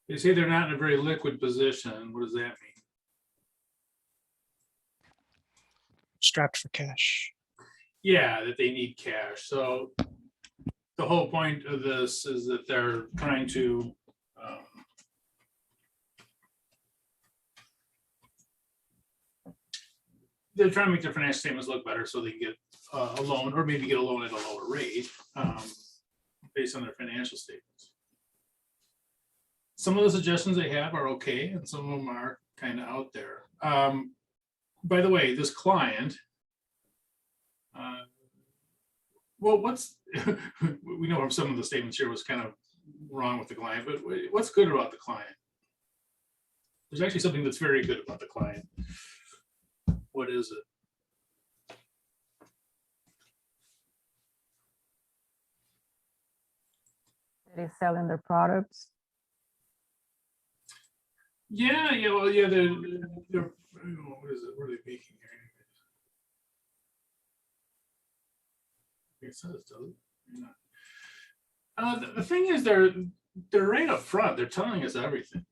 they say they're not in a very liquid position. What does that mean? Strapped for cash. Yeah, that they need cash. So the whole point of this is that they're trying to make their financial statements look better so they can get a loan, or maybe get a loan at a lower rate based on their financial statements. Some of the suggestions they have are okay, and some of them are kind of out there. By the way, this client, well, what's we know from some of the statements here was kind of wrong with the client, but what's good about the client? There's actually something that's very good about the client. What is it? They're selling their products. Yeah, well, yeah, they're what is it? What are they making here? It says, doesn't it? The thing is, they're right up front. They're telling us everything.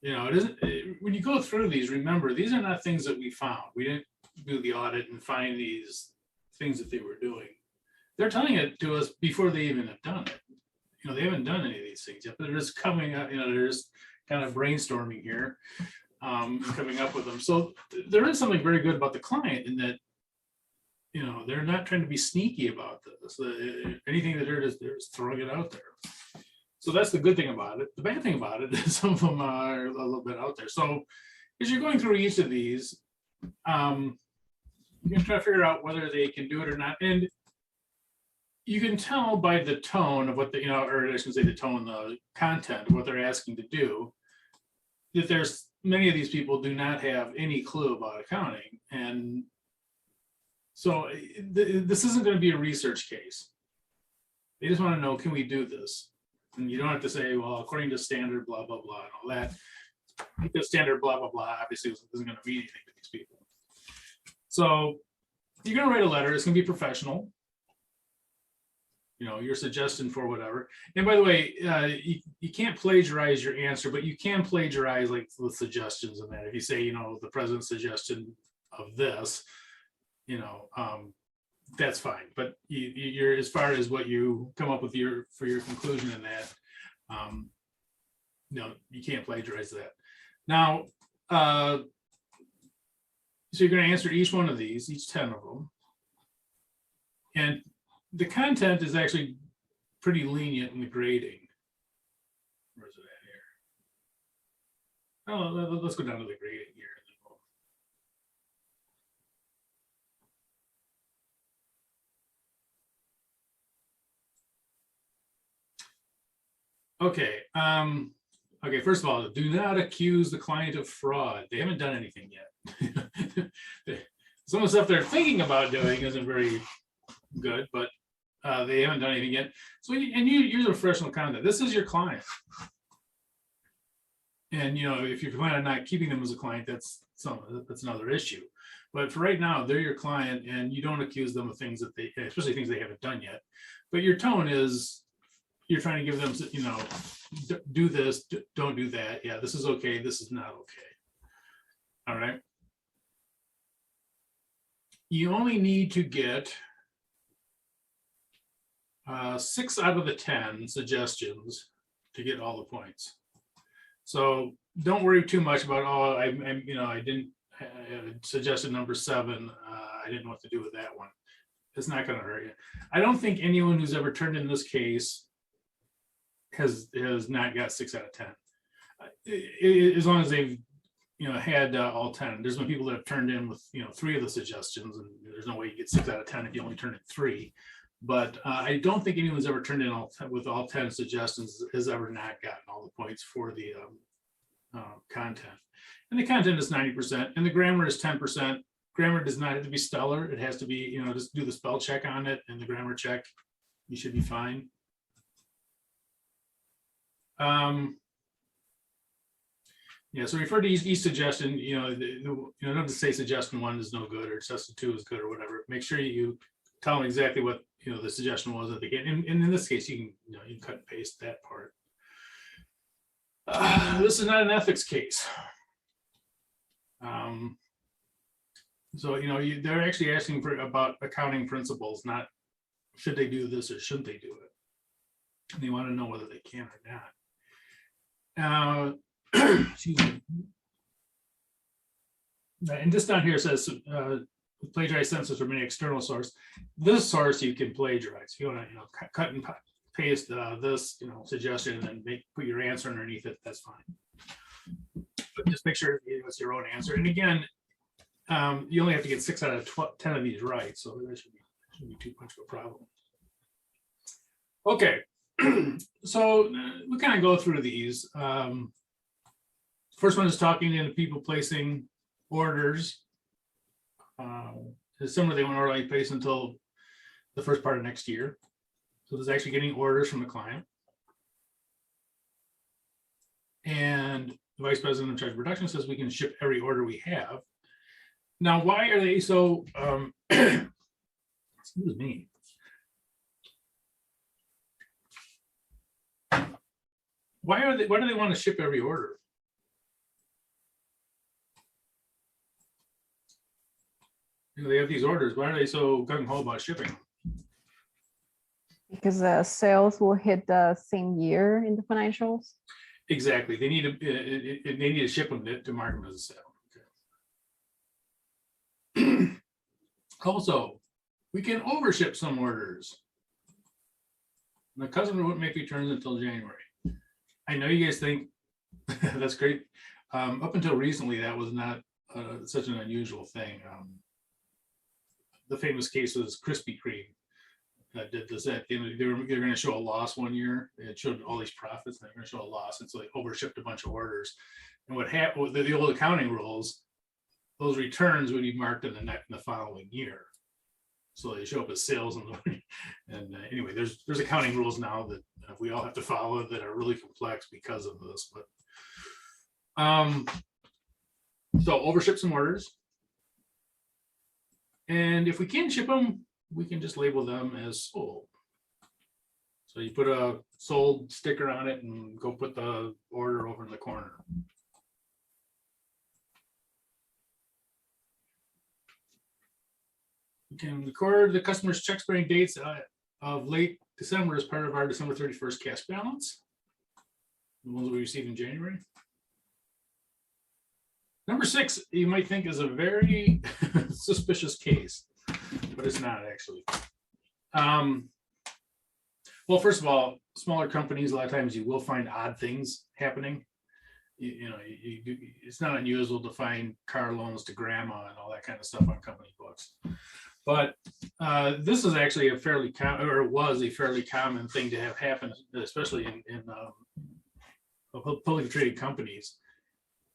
You know, it isn't. When you go through these, remember, these are not things that we found. We didn't do the audit and find these things that they were doing. They're telling it to us before they even have done it. You know, they haven't done any of these things yet, but they're just coming up. You know, they're just kind of brainstorming here, coming up with them. So there is something very good about the client in that, you know, they're not trying to be sneaky about this. Anything that they're just throwing it out there. So that's the good thing about it. The bad thing about it is some of them are a little bit out there. So as you're going through each of these, you can try to figure out whether they can do it or not. And you can tell by the tone of what the, you know, or I should say the tone, the content of what they're asking to do, that there's many of these people do not have any clue about accounting. And so this isn't going to be a research case. They just want to know, can we do this? And you don't have to say, well, according to standard, blah, blah, blah, and all that. Because standard, blah, blah, blah, obviously isn't going to mean anything to these people. So you're going to write a letter. It's going to be professional. You know, your suggestion for whatever. And by the way, you can't plagiarize your answer, but you can plagiarize like the suggestions in that. If you say, you know, the president's suggestion of this, you know, that's fine. But you're, as far as what you come up with for your conclusion in that, no, you can't plagiarize that. Now, so you're going to answer each one of these, each 10 of them. And the content is actually pretty lenient in the grading. Where's it at here? Oh, let's go down to the grading here. Okay. Okay. First of all, do not accuse the client of fraud. They haven't done anything yet. Some of the stuff they're thinking about doing isn't very good, but they haven't done anything yet. So, and you use a professional conduct. This is your client, and you know, if you plan on not keeping them as a client, that's another issue. But for right now, they're your client, and you don't accuse them of things that they, especially things they haven't done yet. But your tone is, you're trying to give them, you know, do this, don't do that. Yeah, this is okay. This is not okay. All right. You only need to get 6 out of the 10 suggestions to get all the points. So don't worry too much about, oh, I suggested number 7. I didn't know what to do with that one. It's not going to hurt you. I don't think anyone who's ever turned in this case has not got 6 out of 10. As long as they've, you know, had all 10. There's been people that have turned in with, you know, 3 of the suggestions, and there's no way you get 6 out of 10 if you only turn in 3. But I don't think anyone's ever turned in with all 10 suggestions has ever not gotten all the points for the content. And the content is 90%, and the grammar is 10%. Grammar does not have to be stellar. It has to be, you know, just do the spell check on it and the grammar check. You should be fine. Yeah, so refer to each suggestion. You know, don't just say suggestion 1 is no good or suggestion 2 is good or whatever. Make sure you tell them exactly what, the suggestion was at the beginning. And in this case, you can, you can cut and paste that part. This is not an ethics case. So, they're actually asking about accounting principles, not should they do this or shouldn't they do it. And they want to know whether they can or not. Excuse me. And this down here says plagiarize sentences from any external source. This source you can plagiarize. If you want to, cut and paste this, suggestion and then put your answer underneath it, that's fine. But just make sure it's your own answer. And again, you only have to get 6 out of 10 of these right, so that shouldn't be too much of a problem. Okay, so we kind of go through these. First one is talking to people placing orders. Some of them won't only place until the first part of next year. So there's actually getting orders from the client. And the vice president in charge of production says we can ship every order we have. Now, why are they so, excuse me. Why do they want to ship every order? They have these orders. Why are they so gung-ho about shipping? Because sales will hit the same year in the financials. Exactly. They need to ship them to mark them as a sale. Okay. Also, we can overship some orders. The customer wouldn't make returns until January. I know you guys think that's great. Up until recently, that was not such an unusual thing. The famous case was Krispy Kreme that did this. They're going to show a loss one year. It showed all these profits, and they're going to show a loss, and so they overshipped a bunch of orders. And what happened with the old accounting rules, those returns would be marked in the following year. So they show up as sales, and anyway, there's accounting rules now that we all have to follow that are really complex because of this. But so overship some orders. And if we can ship them, we can just label them as sold. So you put a sold sticker on it and go put the order over in the corner. We can record the customer's check spreading dates of late December as part of our December 31st cash balance. The ones we received in January. Number 6, you might think is a very suspicious case, but it's not actually. Well, first of all, smaller companies, a lot of times you will find odd things happening. It's not unusual to find car loans to grandma and all that kind of stuff on company books. But this is actually a fairly common, or was a fairly common thing to have happen, especially in publicly traded companies.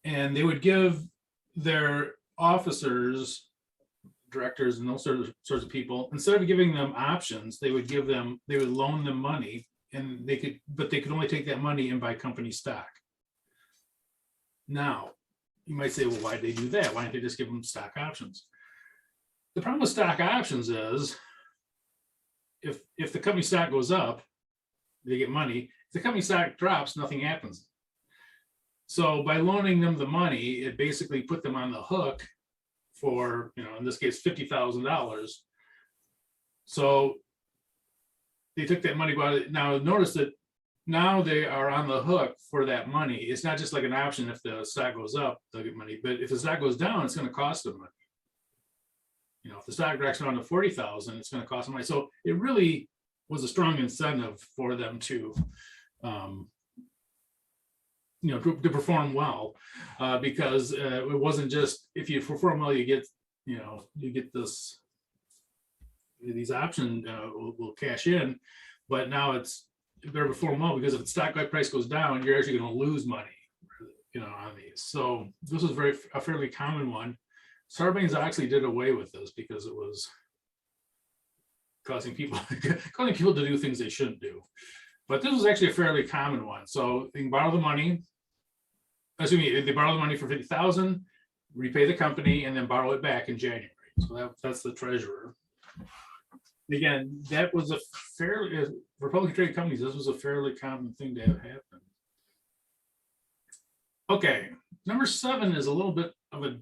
And they would give their officers, directors, and those sorts of people, instead of giving them options, they would loan them money, and they could only take that money and buy company stock. Now, you might say, well, why did they do that? Why didn't they just give them stock options? The problem with stock options is if the company stock goes up, they get money. If the company stock drops, nothing happens. So by loaning them the money, it basically put them on the hook for, in this case, $50,000. So they took that money. Now notice that now they are on the hook for that money. It's not just like an option. If the stock goes up, they'll get money. But if the stock goes down, it's going to cost them money. If the stock drops down to 40,000, it's going to cost them money. So it really was a strong incentive for them to to perform well, because it wasn't just if you perform well, you get these options will cash in, but now it's better perform well, because if the stock price goes down, you're actually going to lose money, on these. So this was a fairly common one. Sarbanes-Oxley did away with this because it was causing people to do things they shouldn't do. But this was actually a fairly common one. So they can borrow the money. They borrow the money for $50,000, repay the company, and then borrow it back in January. So that's the treasurer. Again, that was a fairly, for publicly traded companies, this was a fairly common thing to have happen. Okay, number 7 is a little bit of a,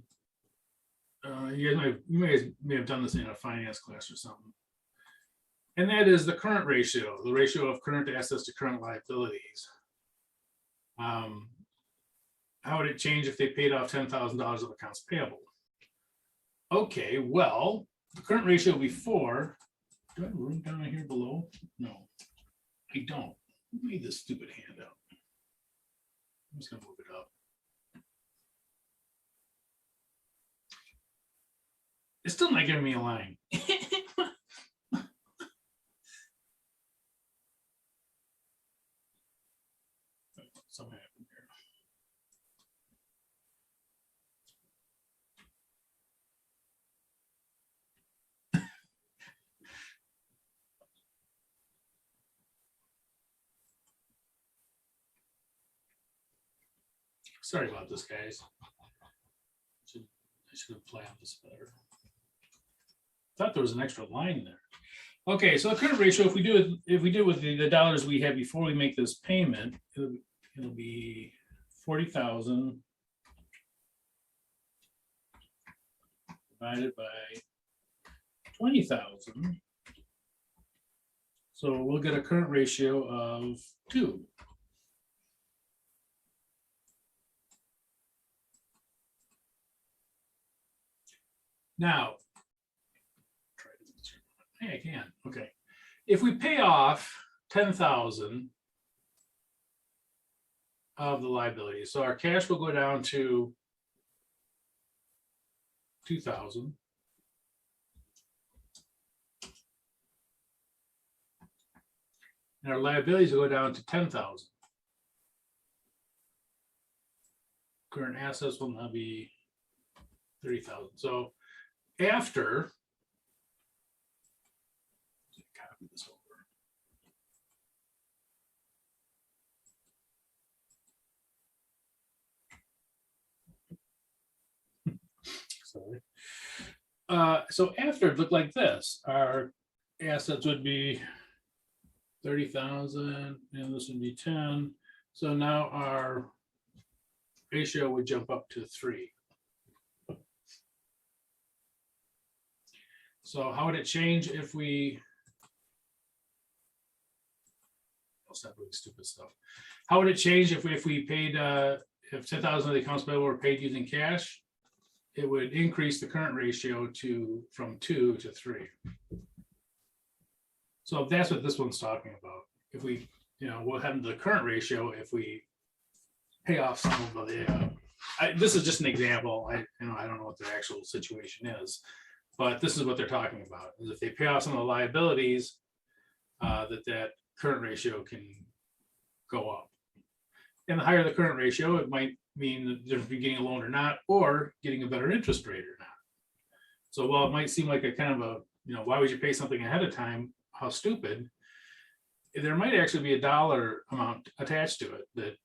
you guys may have done this in a finance class or something. And that is the current ratio, the ratio of current assets to current liabilities. How would it change if they paid off $10,000 of accounts payable? Okay, well, the current ratio before, do I have room down here below? No, I don't. Who made this stupid handout? I'm just gonna move it up. It's still not giving me a line. Something happened here. Sorry about this, guys. I should have planned this better. Thought there was an extra line there. Okay, so the current ratio, if we do it with the dollars we had before we make this payment, it'll be 40,000 divided by 20,000. So we'll get a current ratio of 2. Now, hey, I can. Okay, if we pay off 10,000 of the liability, so our cash will go down to 2,000. And our liabilities will go down to 10,000. Current assets will now be 30,000. So after, copy this over. Sorry. So after it looked like this, our assets would be 30,000 and this would be 10. So now our ratio would jump up to 3. So how would it change if we, I'll stop doing stupid stuff. How would it change if we paid, if 10,000 of the accounts payable were paid using cash? It would increase the current ratio from 2 to 3. So that's what this one's talking about. If we, what happened to the current ratio if we pay off some of the, this is just an example. I don't know what the actual situation is, but this is what they're talking about. Is if they pay off some of the liabilities, that current ratio can go up. And the higher the current ratio, it might mean the difference between getting a loan or not, or getting a better interest rate or not. So while it might seem like a kind of a, why would you pay something ahead of time? How stupid. There might actually be a dollar amount attached to it that,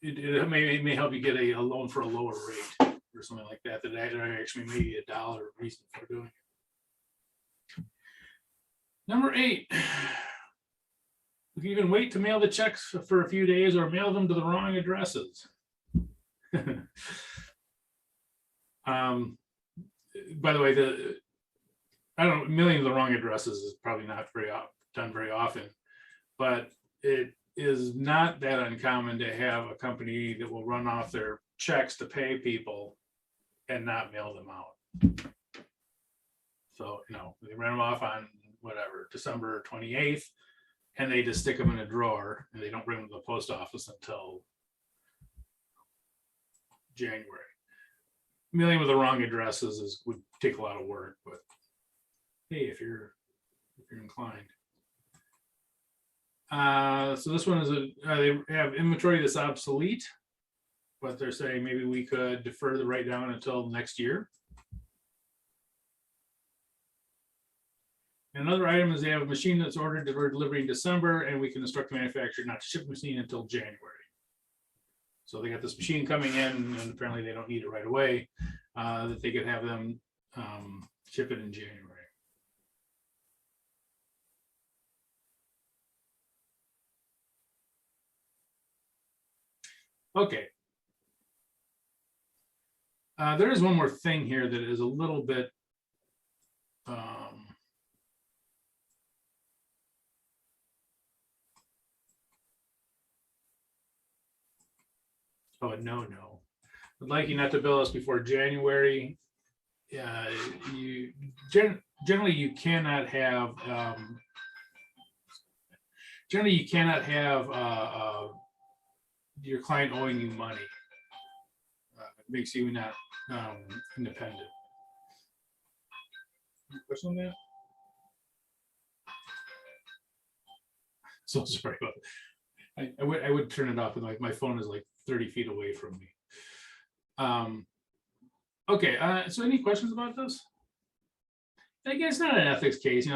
it may help you get a loan for a lower rate or something like that. That actually may be a dollar reason for doing it. Number 8. We can even wait to mail the checks for a few days or mail them to the wrong addresses. By the way, mailing to the wrong addresses is probably not done very often, but it is not that uncommon to have a company that will run off their checks to pay people and not mail them out. So, they run them off on whatever, December 28th, and they just stick them in a drawer and they don't bring them to the post office until January. Mailing with the wrong addresses would take a lot of work, but hey, if you're inclined. So this one is they have inventory that's obsolete, but they're saying maybe we could defer the write down until next year. Another item is they have a machine that's ordered for delivery in December, and we can instruct the manufacturer not to ship the machine until January. So they got this machine coming in, and apparently they don't need it right away. That they could have them ship it in January. Okay. There is one more thing here that is a little bit oh, no. I'd like you not to bill us before January. You generally you cannot have your client owing you money. It makes you not independent. Any question on that? So sorry about that. I would turn it off, and like my phone is like 30 feet away from me. Okay, so any questions about this? Again, it's not an ethics case, you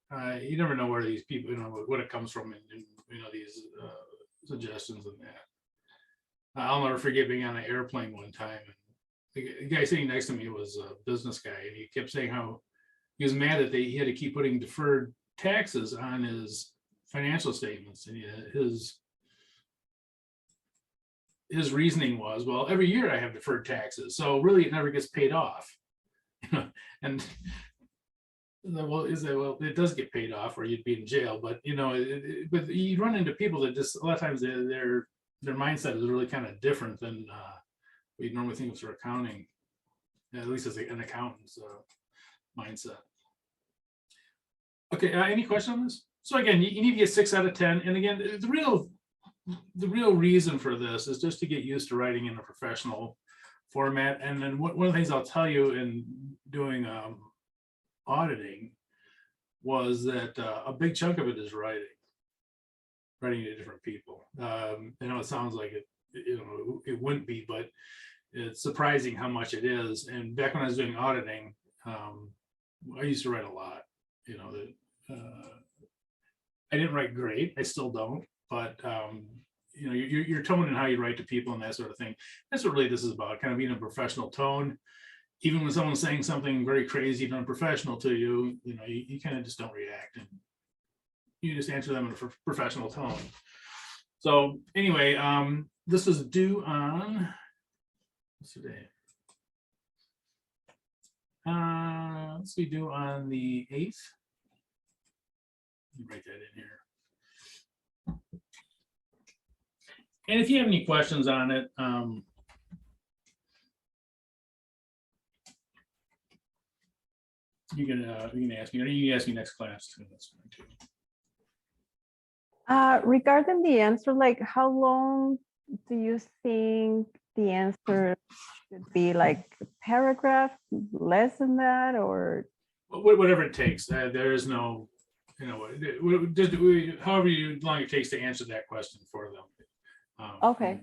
never know where these people, what it comes from, and these suggestions and that. I'll never forget being on an airplane one time, and the guy sitting next to me was a business guy, and he kept saying how he was mad that he had to keep putting deferred taxes on his financial statements, and his reasoning was, well, every year I have deferred taxes, so really it never gets paid off. And well, it does get paid off, or you'd be in jail, but but you run into people that just a lot of times their mindset is really kind of different than what you normally think of for accounting, at least as an accountant's mindset. Okay, any question on this? So again, you need to get 6 out of 10, and again, the real reason for this is just to get used to writing in a professional format. And then one of the things I'll tell you in doing auditing was that a big chunk of it is writing to different people. I know it sounds like it wouldn't be, but it's surprising how much it is. And back when I was doing auditing, I used to write a lot. I didn't write great. I still don't. But your tone and how you write to people and that sort of thing. That's what really this is about, kind of being a professional tone. Even when someone's saying something very crazy and unprofessional to you, you kind of just don't react, and you just answer them in a professional tone. So anyway, this is due on what's today? Let's be due on the 8th. Let me write that in here. And if you have any questions on it, you can ask me, or you can ask me next class too. That's fine too. Regarding the answer, like how long do you think the answer should be? Like a paragraph, less than that, or whatever it takes? There is no, however long it takes to answer that question for them. okay.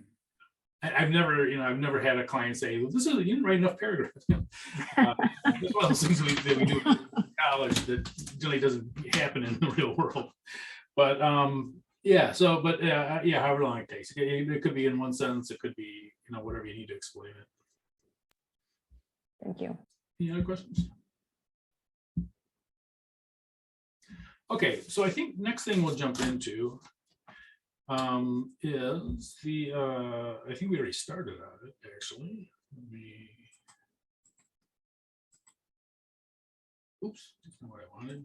I've never had a client say, well, you didn't write enough paragraphs. It's one of those things that we do in college that generally doesn't happen in the real world. But however long it takes. It could be in one sentence, it could be, whatever you need to explain it. Thank you. Any other questions? Okay, so I think next thing we'll jump into is the I think we already started on it actually. Oops, that's not what I wanted.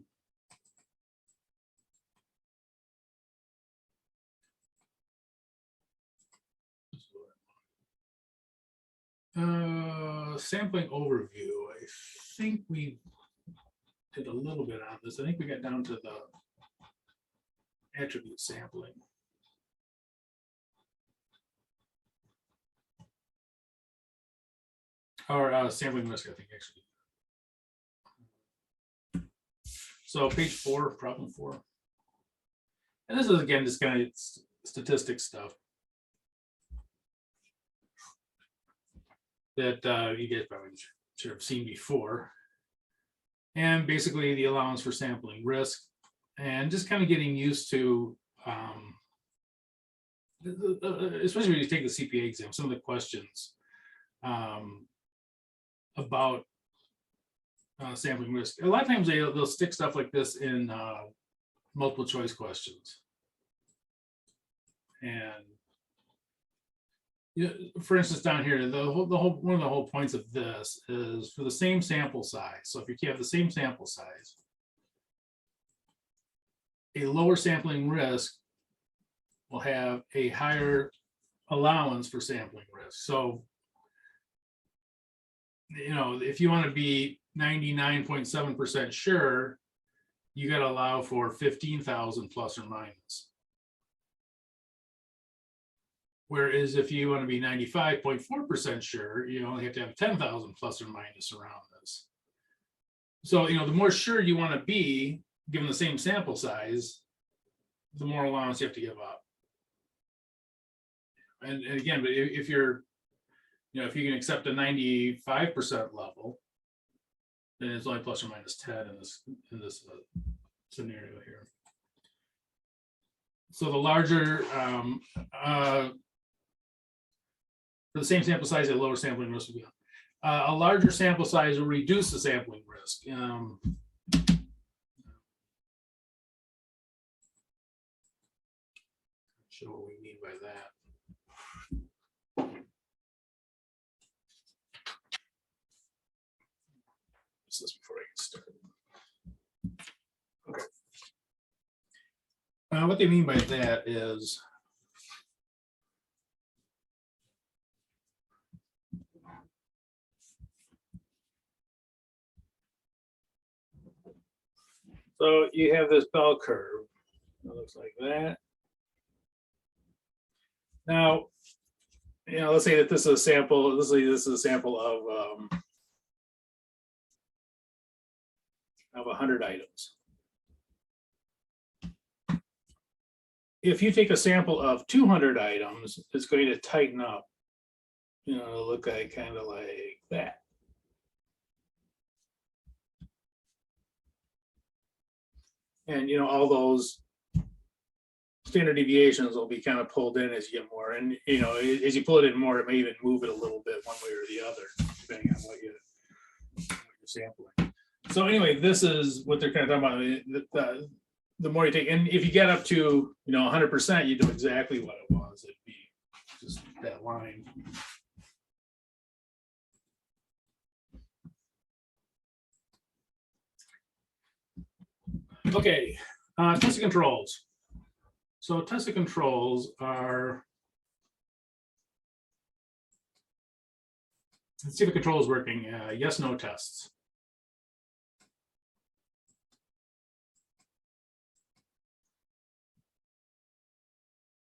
Sampling overview. I think we did a little bit on this. I think we got down to the attribute sampling. Or sampling risk, I think, actually. So page 4, problem 4. And this is, again, just kind of statistics stuff that you guys probably should have seen before. And basically the allowance for sampling risk, and just kind of getting used to, especially when you take the CPA exam, some of the questions about sampling risk. A lot of times they'll stick stuff like this in multiple choice questions. And for instance, down here, one of the whole points of this is for the same sample size. So if you have the same sample size, a lower sampling risk will have a higher allowance for sampling risk. So, if you want to be 99.7% sure, you got to allow for 15,000 plus or minus. Whereas if you want to be 95.4% sure, you only have to have 10,000 plus or minus around this. So, the more sure you want to be, given the same sample size, the more allowance you have to give up. And again, but if you're, if you can accept a 95% level, then it's only plus or minus 10 in this scenario here. So the larger, for the same sample size, a lower sampling risk will be a larger sample size will reduce the sampling risk. Show what we mean by that. This before I get started. Okay. What they mean by that is so you have this bell curve. It looks like that. Now, let's say that this is a sample. This is a sample of 100 items. If you take a sample of 200 items, it's going to tighten up. It'll look like kind of like that. And all those standard deviations will be kind of pulled in as you get more. And as you pull it in more, it may even move it a little bit one way or the other, depending on what you're sampling. So anyway, this is what they're kind of talking about. The more you take, and if you get up to 100%, you know exactly what it was. It'd be just that line. Okay, test of controls. So test of controls are, let's see if the control is working. Yes, no tests.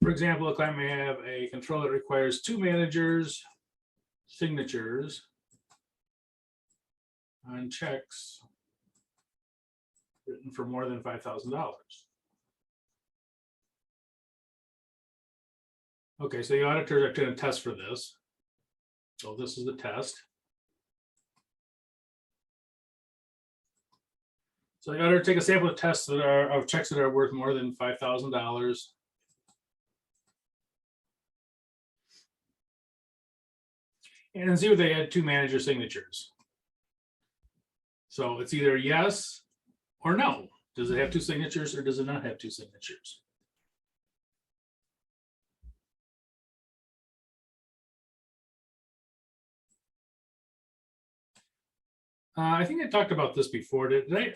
For example, a client may have a control that requires 2 managers' signatures on checks written for more than $5,000. Okay, so the auditors are going to test for this. So this is the test. So the auditor take a sample of tests that are of checks that are worth more than $5,000. And see if they had 2 manager signatures. So it's either yes or no. Does it have 2 signatures or does it not have 2 signatures? I think I talked about this before. Did I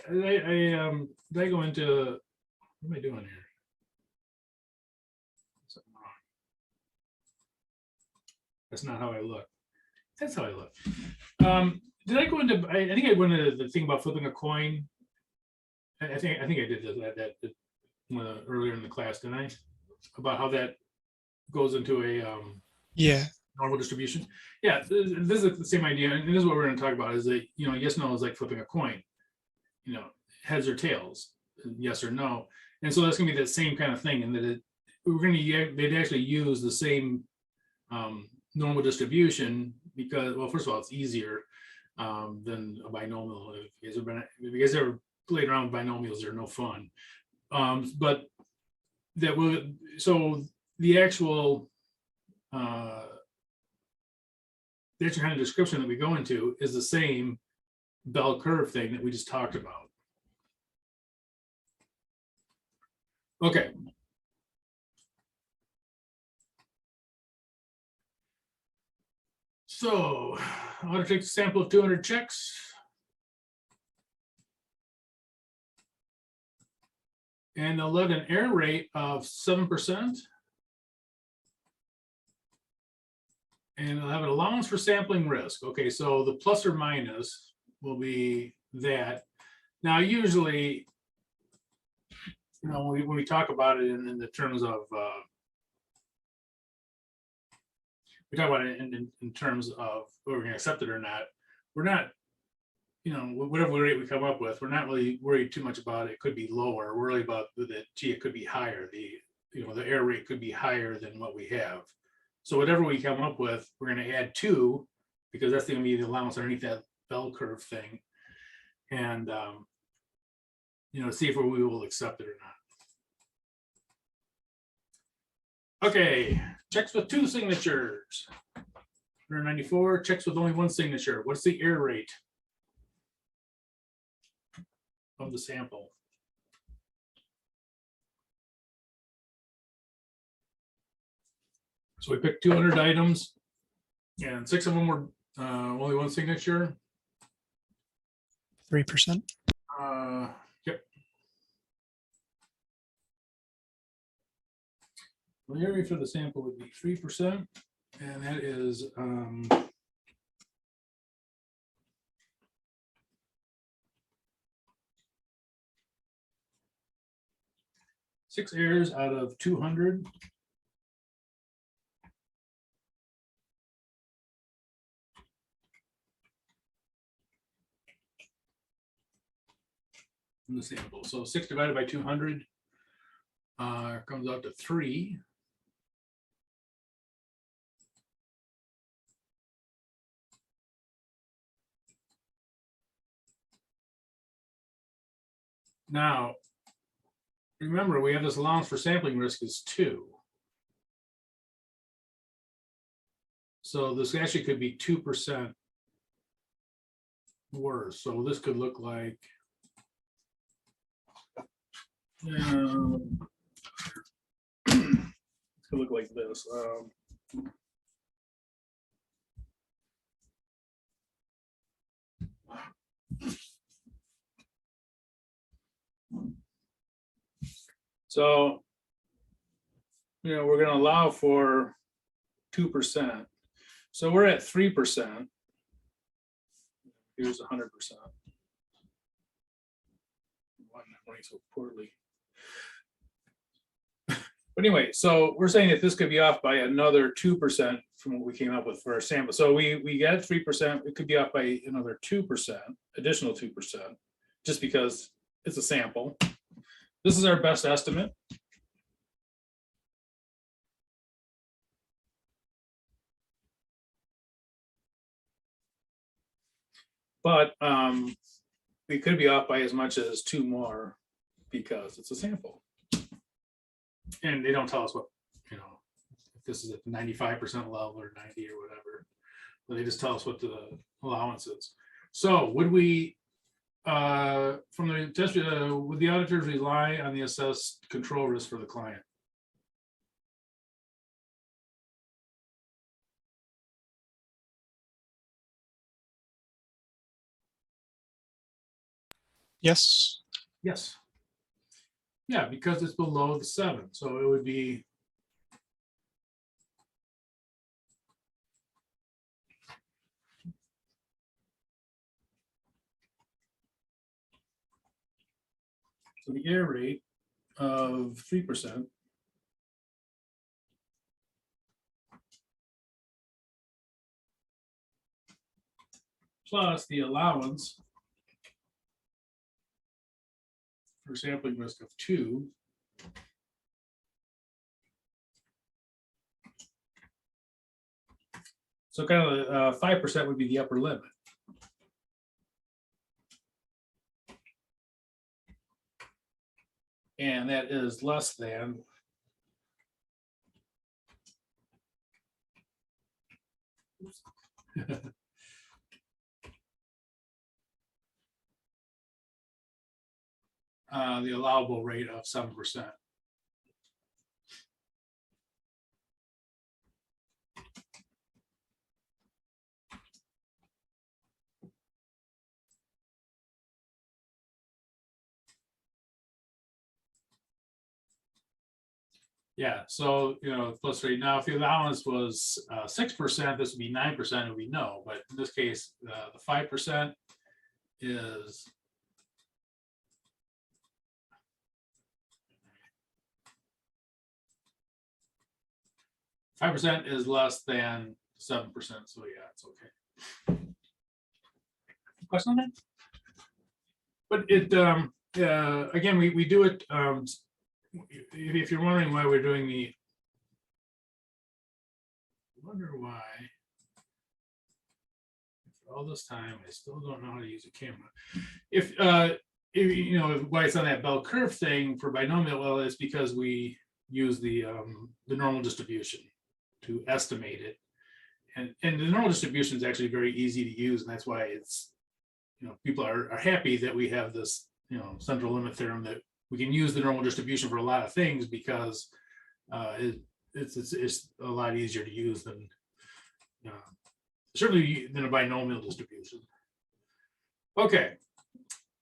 go into, what am I doing here? Something wrong. That's not how I look. That's how I look. Did I go into? I think I went into the thing about flipping a coin. I think I did that earlier in the class, didn't I? About how that goes into a normal distribution. Yeah, this is the same idea, and this is what we're going to talk about. Is that yes, no is like flipping a coin. Heads or tails, yes or no, and so that's going to be that same kind of thing, and that they'd actually use the same normal distribution because, well, first of all, it's easier than a binomial. If you guys ever played around with binomials, they're no fun. But that will, so the actual kind of description that we go into is the same bell curve thing that we just talked about. Okay. So auditor takes a sample of 200 checks. And they'll let an error rate of 7%. And they'll have an allowance for sampling risk. Okay, so the plus or minus will be that. Now, usually, you know, when we talk about it in the terms of, we talk about it in terms of whether we're going to accept it or not, we're not, you know, whatever rate we come up with, we're not really worried too much about it. It could be lower. We're really about that, gee, it could be higher. You know, the error rate could be higher than what we have. So whatever we come up with, we're going to add 2 because that's going to be the allowance underneath that bell curve thing. And, you know, see if we will accept it or not. Okay, checks with 2 signatures. 194, checks with only 1 signature. What's the error rate of the sample? So we picked 200 items and 6 of them were only 1 signature. 3%. Yep. The area for the sample would be 3%, and that is six errors out of 200. In the sample. So 6 divided by 200 comes out to 3. Now, remember, we have this allowance for sampling risk is 2. So this actually could be 2% worse. So this could look like, it could look like this. So, you know, we're going to allow for 2%. So we're at 3%. Here's 100%. Why am I running so poorly? But anyway, so we're saying that this could be off by another 2% from what we came up with for our sample. So we got 3%. It could be off by another 2%, additional 2%, just because it's a sample. This is our best estimate. But we could be off by as much as 2 more because it's a sample. And they don't tell us what, you know, if this is at 95% level or 90 or whatever, but they just tell us what the allowance is. So would we, from the test, would the auditors rely on the assessed control risk for the client? Yes. Yes. Yeah, because it's below the 7. So it would be so the error rate of 3% plus the allowance for sampling risk of 2 . So kind of 5% would be the upper limit. And that is less than the allowable rate of 7%. Yeah, so, plus rate. Now, if the allowance was 6%, this would be 9%, it would be no. But in this case, the 5% is less than 7%. So yeah, it's okay. Question on that? But it again, we do it. If you're wondering why we're doing the, wonder why for all this time I still don't know how to use a camera. If why it's on that bell curve thing for binomial, well, it's because we use the normal distribution to estimate it, and the normal distribution is actually very easy to use, and that's why it's people are happy that we have this central limit theorem, that we can use the normal distribution for a lot of things, because it's a lot easier to use than certainly than a binomial distribution. Okay,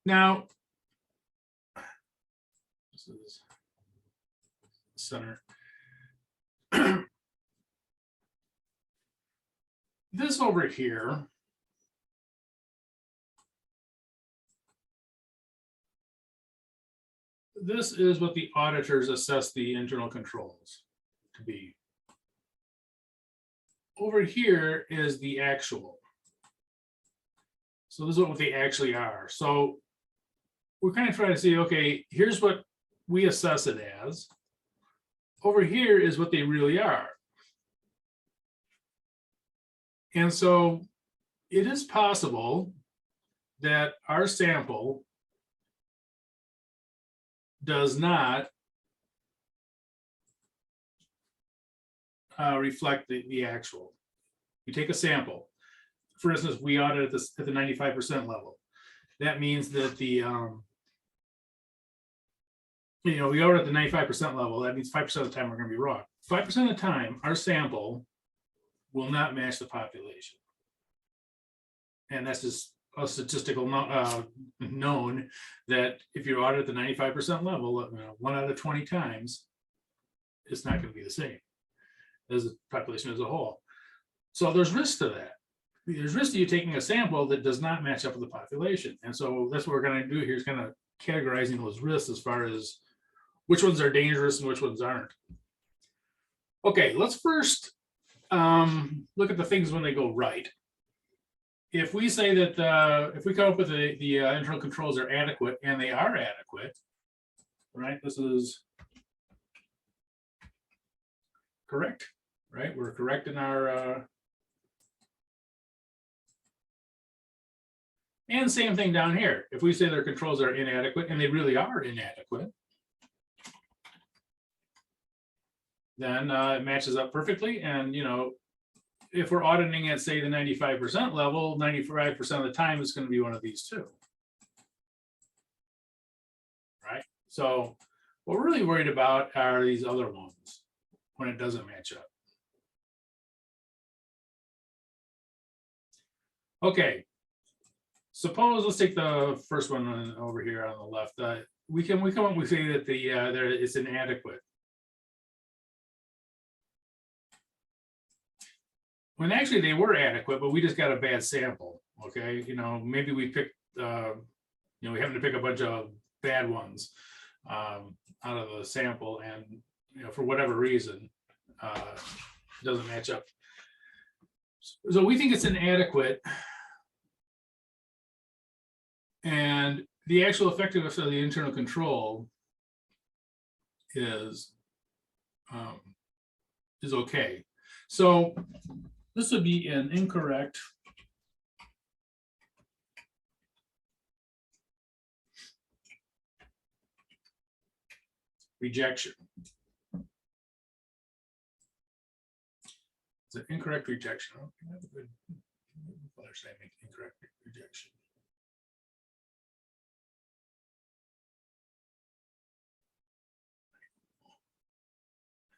now this is center. This over here this is what the auditors assess the internal controls to be. Over here is the actual. So this is what they actually are. So we're kind of trying to see, okay, here's what we assess it as. Over here is what they really are. And so it is possible that our sample does not reflect the actual. You take a sample. For instance, we audit at the 95% level. That means that the we audit at the 95% level. That means 5% of the time we're going to be wrong. 5% of the time, our sample will not match the population, and that's just a statistical known that if you audit at the 95% level, 1 out of 20 times, it's not going to be the same as the population as a whole. So there's risk to that. There's risk to you taking a sample that does not match up with the population. And so that's what we're going to do here, is kind of categorizing those risks as far as which ones are dangerous and which ones aren't. Okay, let's first look at the things when they go right. If we say that if we come up with the internal controls are adequate, and they are adequate, right? This is correct, right? We're correct in our and same thing down here. If we say their controls are inadequate, and they really are inadequate, then it matches up perfectly. And if we're auditing at, say, the 95% level, 95% of the time it's going to be one of these two, right? So what we're really worried about are these other ones when it doesn't match up. Okay, suppose, let's take the first one over here on the left. We come up, we say that it's inadequate. When actually they were adequate, but we just got a bad sample. Okay, maybe we picked, we happen to pick a bunch of bad ones out of the sample, and for whatever reason, it doesn't match up. So we think it's inadequate, and the actual effectiveness of the internal control is okay. So this would be an incorrect rejection. It's an incorrect rejection. Oh, can I have a good understanding? Incorrect rejection.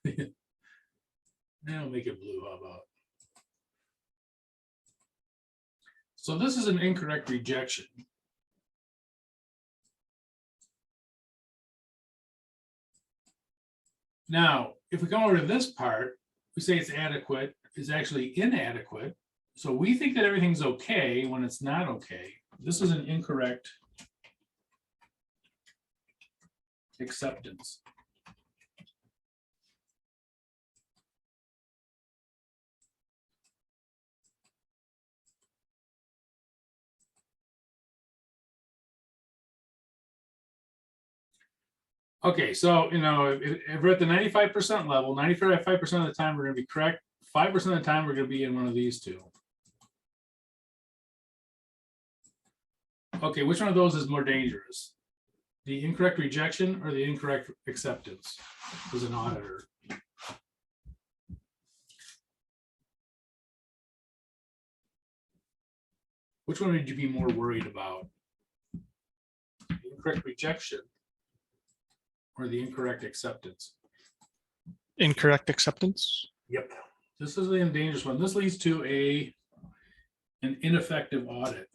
I'll make it blue, how about? So this is an incorrect rejection. Now, if we come over to this part, we say it's adequate, is actually inadequate. So we think that everything's okay when it's not okay. This is an incorrect acceptance. Okay, so if we're at the 95% level, 95% of the time we're going to be correct. 5% of the time we're going to be in one of these two. Okay, which one of those is more dangerous? The incorrect rejection or the incorrect acceptance as an auditor? Which one would you be more worried about? The incorrect rejection or the incorrect acceptance? Incorrect acceptance. Yep. This is the dangerous one. This leads to an ineffective audit.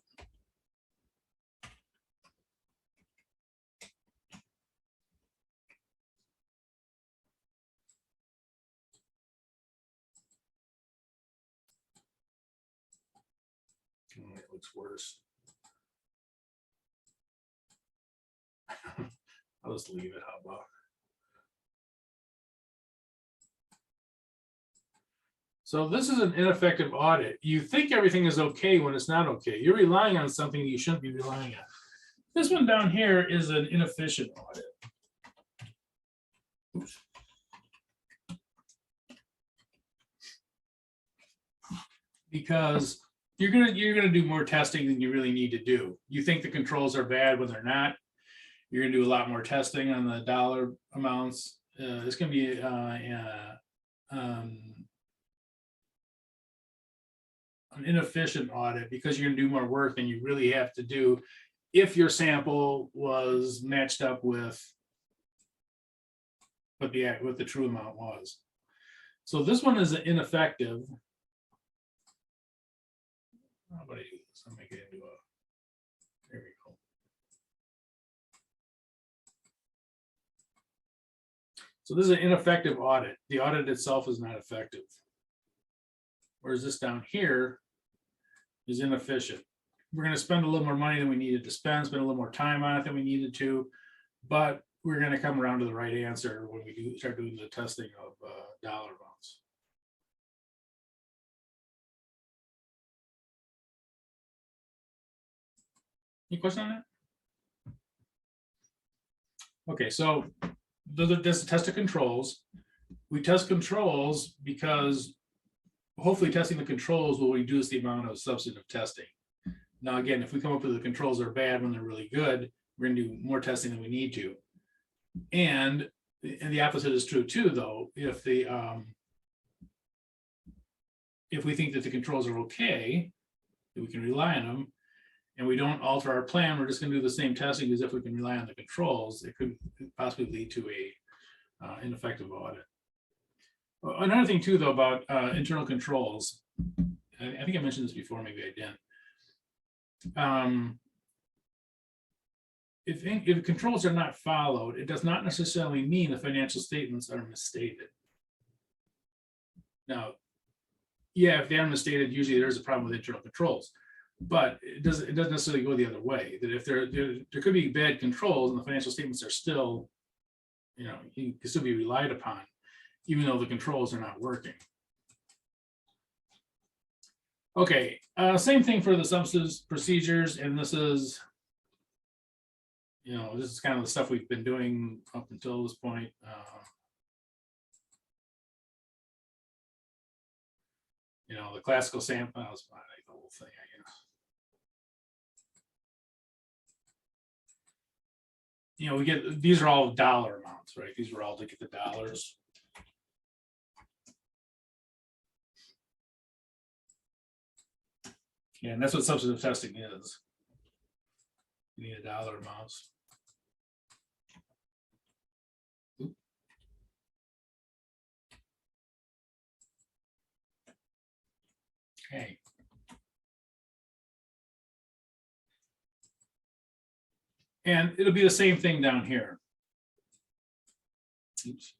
Oh, it looks worse. I'll just leave it. How about? So this is an ineffective audit. You think everything is okay when it's not okay. You're relying on something you shouldn't be relying on. This one down here is an inefficient audit. Oops. Because you're gonna do more testing than you really need to do. You think the controls are bad when they're not. You're gonna do a lot more testing on the dollar amounts. It's gonna be an inefficient audit because you're gonna do more work than you really have to do if your sample was matched up with what the true amount was. So this one is ineffective. How about I do this? I'll make it into a, there we go. So this is an ineffective audit. The audit itself is not effective. Whereas this down here is inefficient. We're going to spend a little more money than we needed to spend a little more time on it than we needed to, but we're going to come around to the right answer when we start doing the testing of dollar amounts. Any question on that? Okay, so there's a test of controls. We test controls because hopefully testing the controls will reduce the amount of substantive testing. Now, again, if we come up with the controls are bad when they're really good, we're going to do more testing than we need to. And the opposite is true too, though. If we think that the controls are okay, that we can rely on them, and we don't alter our plan, we're just going to do the same testing as if we can rely on the controls. It could possibly lead to a ineffective audit. Another thing too, though, about internal controls, I think I mentioned this before, maybe I didn't. If controls are not followed, it does not necessarily mean the financial statements are misstated. Now, yeah, if they are misstated, usually there's a problem with internal controls, but it doesn't necessarily go the other way. That if there could be bad controls and the financial statements are still, you can still be relied upon, even though the controls are not working. Okay, same thing for the substantive procedures, and this is, this is kind of the stuff we've been doing up until this point. The classical sample, that was fine, the whole thing, I guess. We get, these are all dollar amounts, right? These were all to get the dollars. Yeah, and that's what substantive testing is. You need a dollar amounts. Okay. And it'll be the same thing down here. Oops.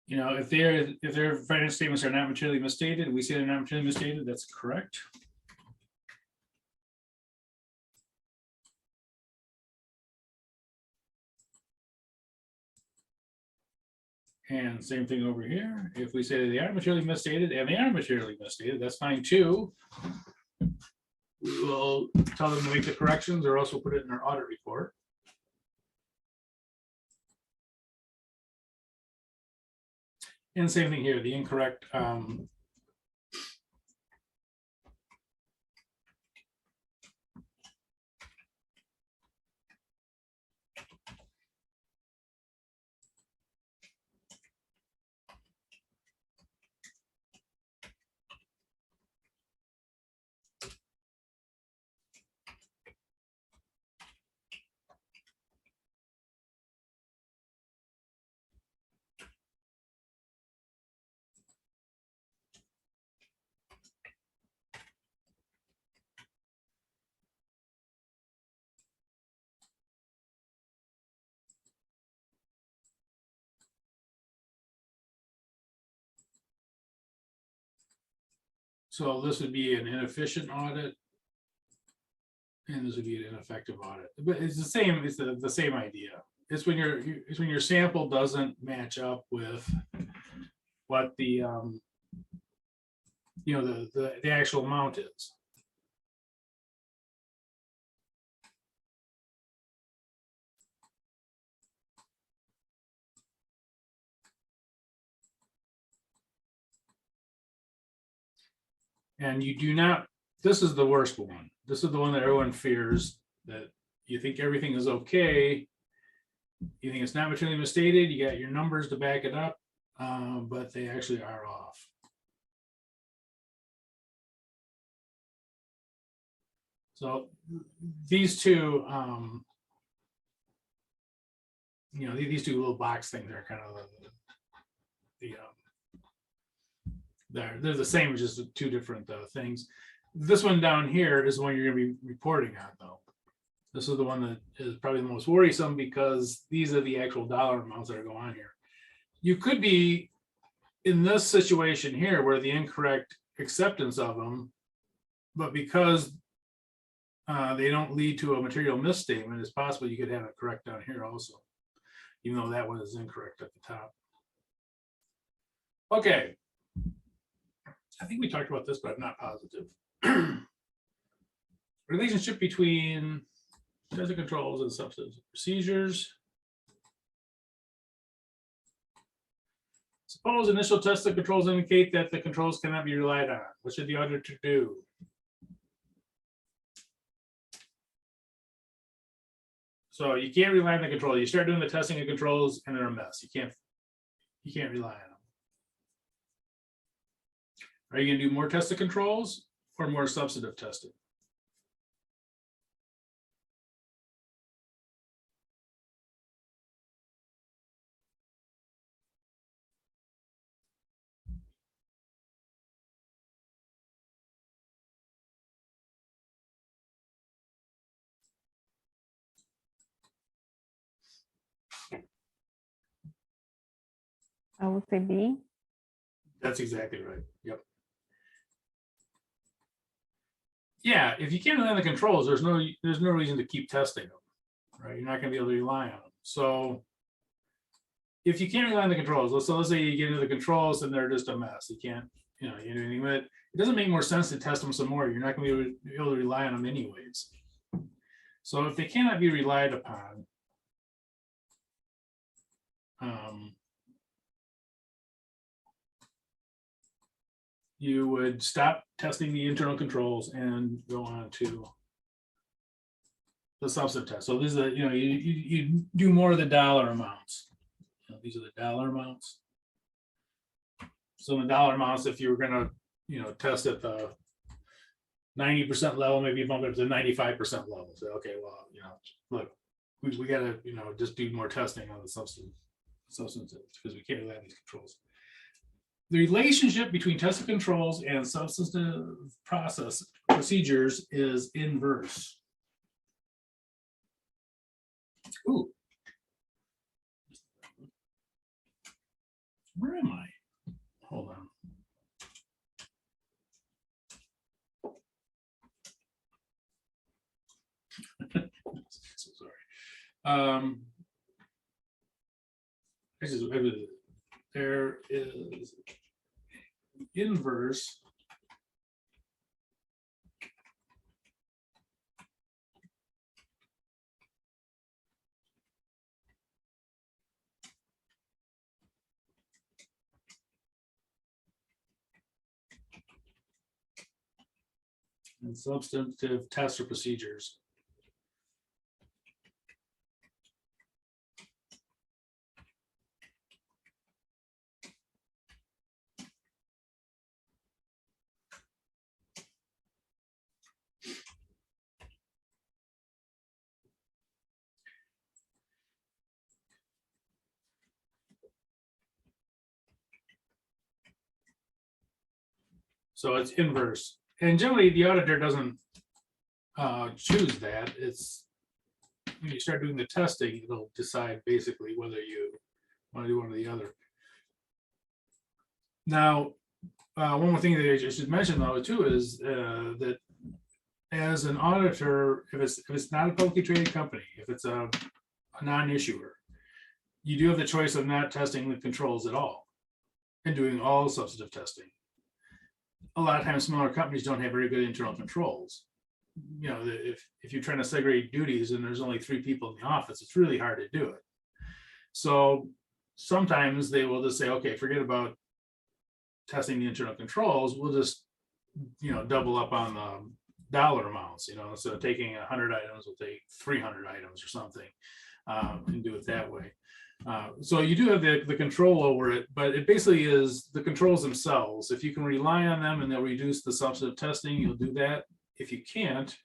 You know, if their financial statements are not materially misstated, we say they're not materially misstated, that's correct. And same thing over here. If we say they are materially misstated and they are materially misstated, that's fine too. We will tell them to make the corrections or else we'll put it in our audit report. And same thing here, the incorrect so this would be an inefficient audit. And this would be an ineffective audit, but it's the same. It's the same idea. It's when your sample doesn't match up with what the you know the actual amount is. And you do not. This is the worst one. This is the one that everyone fears, that you think everything is okay. You think it's not materially misstated. You got your numbers to back it up, but they actually are off. So these two, you know, these two little box things are kind of they're the same, just two different things. This one down here is the one you're going to be reporting on, though. This is the one that is probably the most worrisome because these are the actual dollar amounts that are going on here. You could be in this situation here where the incorrect acceptance of them, but because they don't lead to a material misstatement, it's possible you could have it correct down here also, even though that one is incorrect at the top. Okay. I think we talked about this, but I'm not positive. Relationship between testing controls and substantive procedures. Suppose initial test of controls indicate that the controls cannot be relied on. What should the auditor do? So you can't rely on the control. You start doing the testing of controls and they're a mess. You can't rely on them. Are you going to do more test of controls or more substantive testing? I would say B. That's exactly right. Yep. Yeah, if you can't rely on the controls, there's no reason to keep testing them, right? You're not going to be able to rely on them. So if you can't rely on the controls, let's say you get into the controls and they're just a mess. You can't, you do anything with it. It doesn't make more sense to test them some more. You're not going to be able to rely on them anyways. So if they cannot be relied upon, you would stop testing the internal controls and go on to the substantive test. So these are, you do more of the dollar amounts. These are the dollar amounts. So the dollar amounts, if you were going to, test at the 90% level, maybe bump it up to the 95% level. So, okay, well, look, we got to, just do more testing on the substantive. substantive, because we can't rely on these controls. The relationship between tested controls and substantive process procedures is inverse. Ooh. Where am I? Hold on. So sorry. There is inverse and substantive tests or procedures. So it's inverse. And generally the auditor doesn't choose that. It's when you start doing the testing, it'll decide basically whether you want to do one or the other. Now, one more thing that I should mention though too is that as an auditor, if it's not a publicly traded company, if it's a non-issuer, you do have the choice of not testing the controls at all and doing all substantive testing. A lot of times smaller companies don't have very good internal controls. You know, if you're trying to segregate duties and there's only 3 people in the office, it's really hard to do it. So sometimes they will just say, okay, forget about testing the internal controls. We'll just, you know, double up on the dollar amounts, you know, so taking 100 items, we'll take 300 items or something and do it that way. So you do have the control over it, but it basically is the controls themselves. If you can rely on them and they'll reduce the substantive testing, you'll do that. If you can't,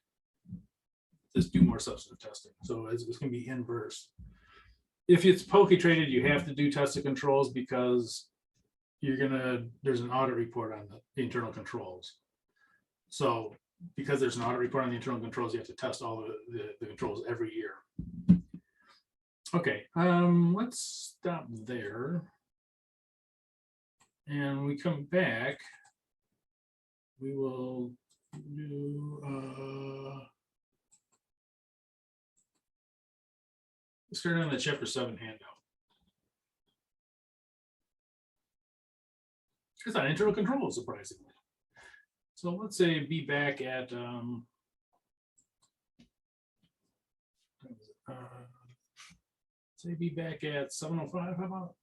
just do more substantive testing. So it's going to be inverse. If it's publicly traded, you have to do tested controls because there's an audit report on the internal controls. So because there's an audit report on the internal controls, you have to test all the controls every year. Okay, let's stop there. And when we come back, we will do start on the Chapter 7 handout. It's on internal controls, surprisingly. So let's say be back at say be back at 7:05. How about?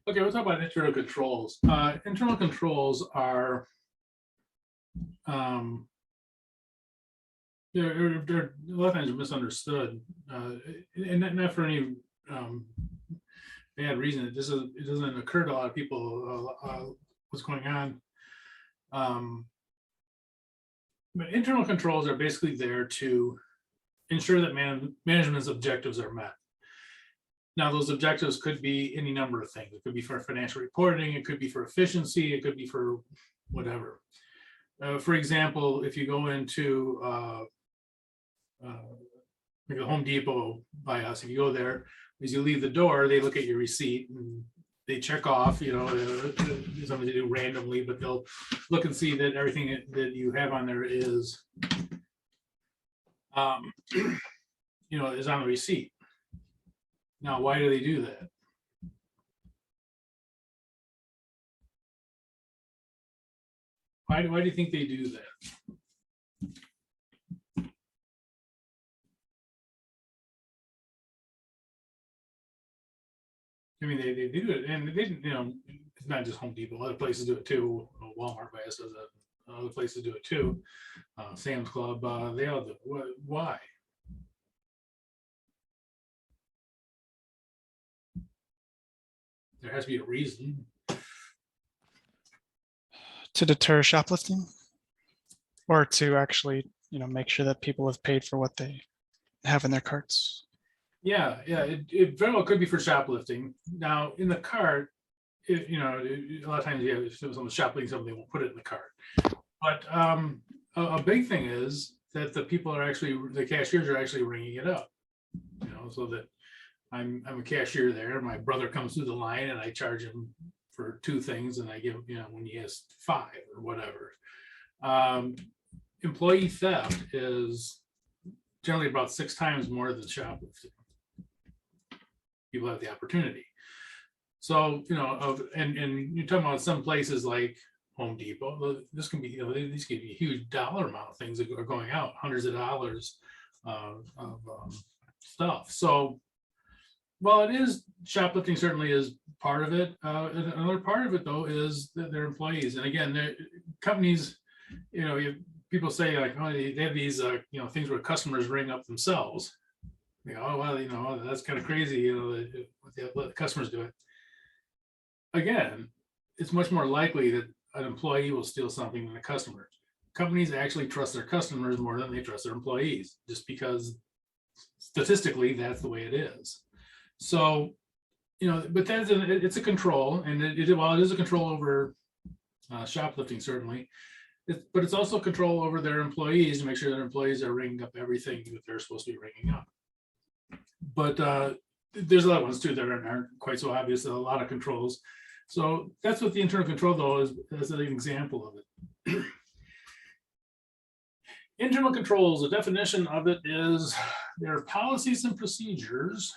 Okay, we'll talk about internal controls. Internal controls are they're a lot of times misunderstood, and not for any bad reason. It doesn't occur to a lot of people what's going on. But internal controls are basically there to ensure that management's objectives are met. Now, those objectives could be any number of things. It could be for financial reporting, it could be for efficiency, it could be for whatever. For example, if you go into like the Home Depot by us, if you go there, as you leave the door, they look at your receipt and they check off, you know, something to do randomly, but they'll look and see that everything that you have on there is, you know, is on the receipt. Now, why do they do that? Why do you think they do that? I mean, they do it, and they, you know, it's not just Home Depot. Other places do it too. Walmart by us does it. Other places do it too. Sam's Club, they all do it. Why? There has to be a reason. To deter shoplifting, or to actually, you know, make sure that people have paid for what they have in their carts. Yeah, it very well could be for shoplifting. Now, in the cart, you know, a lot of times, yeah, if someone's shoplifting something, they won't put it in the cart. But a big thing is that the people are actually, the cashiers are actually ringing it up, you know, so that I'm a cashier there. My brother comes through the line and I charge him for 2 things, and I give him, you know, when he has 5 or whatever. Employee theft is generally about 6 times more than shoplifting. People have the opportunity. So, you know, and you're talking about some places like Home Depot, this can be, you know, these can be a huge dollar amount of things that are going out, hundreds of dollars of stuff. So, well, it is, shoplifting certainly is part of it. Another part of it, though, is that they're employees. And again, companies, you know, people say like, oh, they have these, you know, things where customers ring up themselves. You know, oh, well, you know, that's kind of crazy, you know, let the customers do it. Again, it's much more likely that an employee will steal something than a customer. Companies actually trust their customers more than they trust their employees, just because statistically that's the way it is. So, you know, but it's a control, and while it is a control over shoplifting, certainly, but it's also control over their employees to make sure their employees are ringing up everything that they're supposed to be ringing up. But there's other ones too that aren't quite so obvious. A lot of controls. So that's what the internal control, though, is as an example of it. Internal controls, the definition of it is their policies and procedures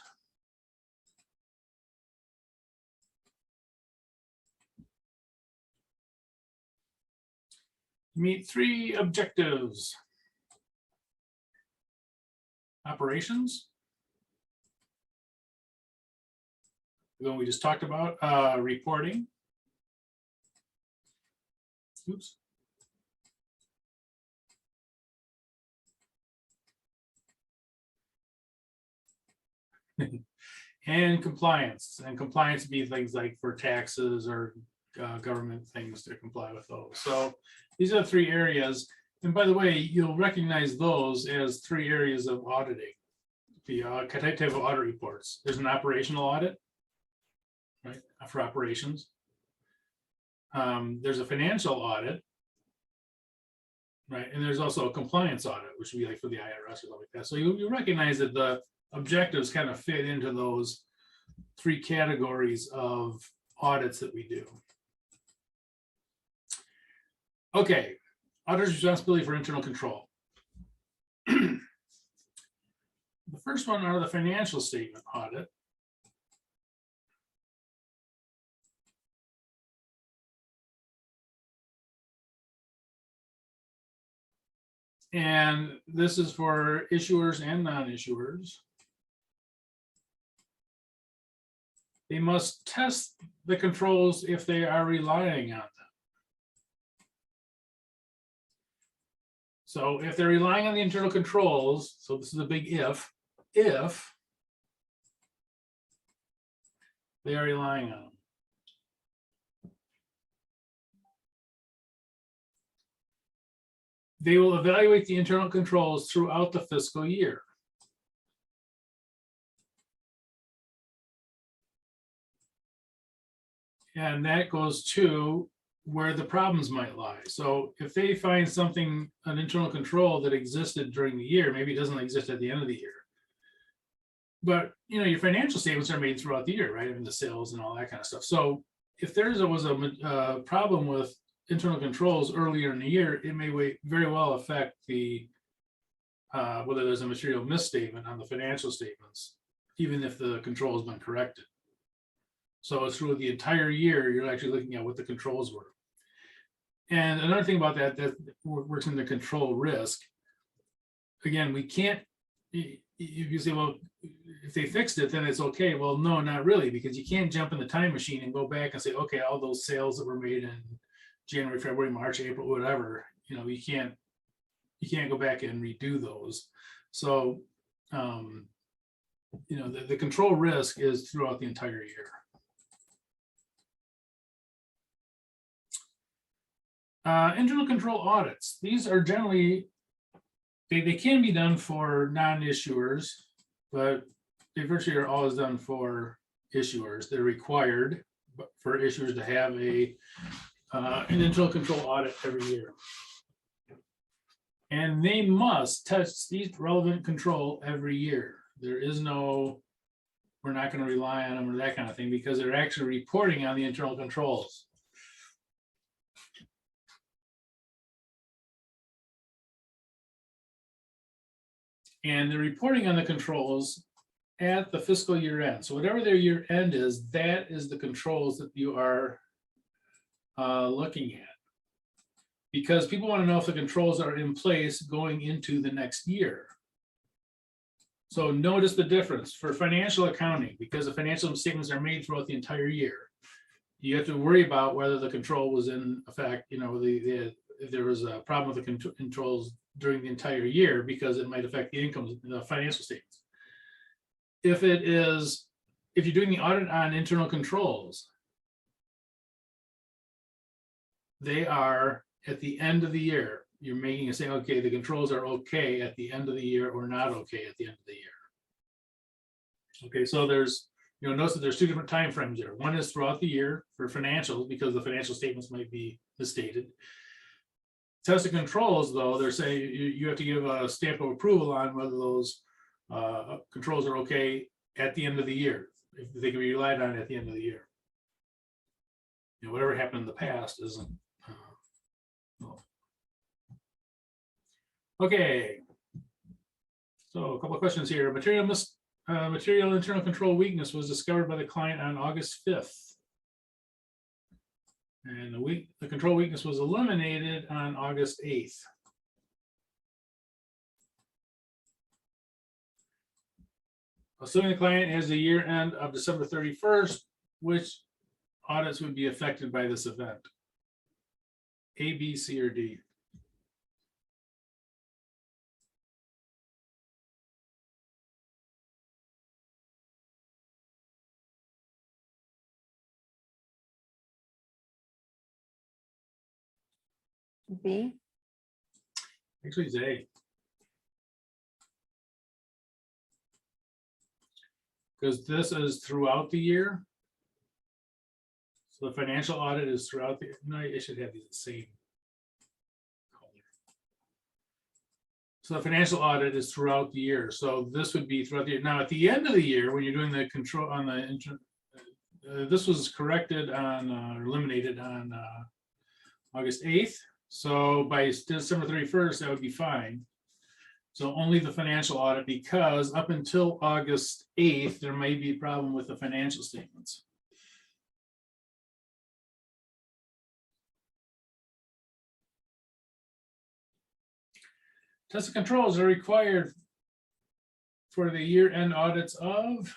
meet 3 objectives: operations, the one we just talked about, reporting, oops, and compliance. And compliance would be things like for taxes or government things to comply with those. So these are 3 areas. And by the way, you'll recognize those as 3 areas of auditing. The type of audit reports. There's an operational audit, right, for operations. There's a financial audit, right, and there's also a compliance audit, which would be like for the IRS or something like that. So you recognize that the objectives kind of fit into those 3 categories of audits that we do. Okay, auditor's responsibility for internal control. The first one are the financial statement audit. And this is for issuers and non-issuers. they must test the controls if they are relying on them. So if they're relying on the internal controls, so this is a big if they are relying on them. They will evaluate the internal controls throughout the fiscal year. And that goes to where the problems might lie. So if they find something, an internal control that existed during the year, maybe it doesn't exist at the end of the year. But your financial statements are made throughout the year, right? I mean, the sales and all that kind of stuff. So if there was a problem with internal controls earlier in the year, it may very well affect the whether there's a material misstatement on the financial statements, even if the control has been corrected. So through the entire year, you're actually looking at what the controls were. And another thing about that works in the control risk. Again, we can't, you say, well, if they fixed it, then it's okay. Well, no, not really, because you can't jump in the time machine and go back and say, okay, all those sales that were made in January, February, March, April, whatever, you can't go back and redo those. So, the control risk is throughout the entire year. Internal control audits. These are generally, they can be done for non-issuers, but they virtually are always done for issuers. They're required for issuers to have an internal control audit every year. And they must test each relevant control every year. There is no, we're not going to rely on them or that kind of thing, because they're actually reporting on the internal controls. And they're reporting on the controls at the fiscal year end. So whatever their year end is, that is the controls that you are looking at. Because people want to know if the controls are in place going into the next year. So notice the difference for financial accounting, because the financial statements are made throughout the entire year. You have to worry about whether the control was in effect, if there was a problem with the controls during the entire year, because it might affect the income, the financial statements. If you're doing the audit on internal controls, they are at the end of the year. You're making a say, okay, the controls are okay at the end of the year or not okay at the end of the year. Okay, so notice that there's two different time frames there. One is throughout the year for financials, because the financial statements might be misstated. Test of controls, though, they're saying you have to give a stamp of approval on whether those controls are okay at the end of the year, if they can be relied on at the end of the year. Whatever happened in the past isn't. Okay. So a couple of questions here. Material internal control weakness was discovered by the client on August 5th. And the control weakness was eliminated on August 8th. Assuming the client has a year end of December 31st, which audits would be affected by this event? A, B, C, or D? B. Actually, it's A. Because this is throughout the year. So the financial audit is throughout the, no, I should have these the same color. So the financial audit is throughout the year. So this would be throughout the year. Now at the end of the year, when you're doing the control on the, this was corrected on, or eliminated on August 8th. So by December 31st, that would be fine. So only the financial audit, because up until August 8th, there may be a problem with the financial statements. Test of controls are required for the year-end audits of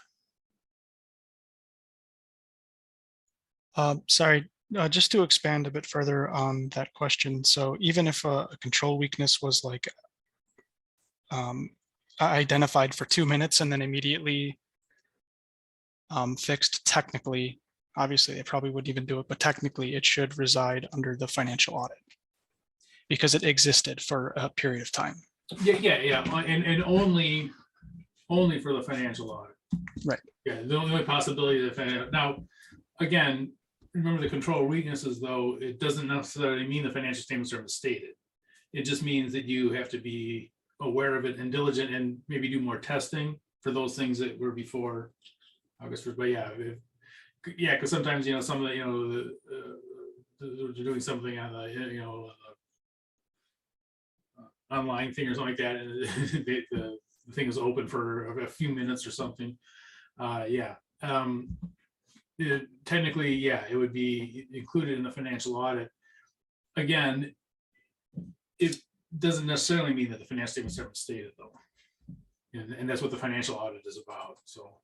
Sorry, just to expand a bit further on that question. So even if a control weakness was like identified for 2 minutes and then immediately fixed, technically, obviously they probably wouldn't even do it, but technically it should reside under the financial audit because it existed for a period of time. Yeah, and only for the financial audit. Right. Yeah, the only possibility that now, again, remember the control weaknesses, though, it doesn't necessarily mean the financial statements are misstated. It just means that you have to be aware of it and diligent and maybe do more testing for those things that were before August 1st. But yeah, because sometimes, some of the, they're doing something on the, online thing or something like that, and the thing is open for a few minutes or something. Technically, it would be included in the financial audit. Again, it doesn't necessarily mean that the financial statements are misstated, though, and that's what the financial audit is about. So,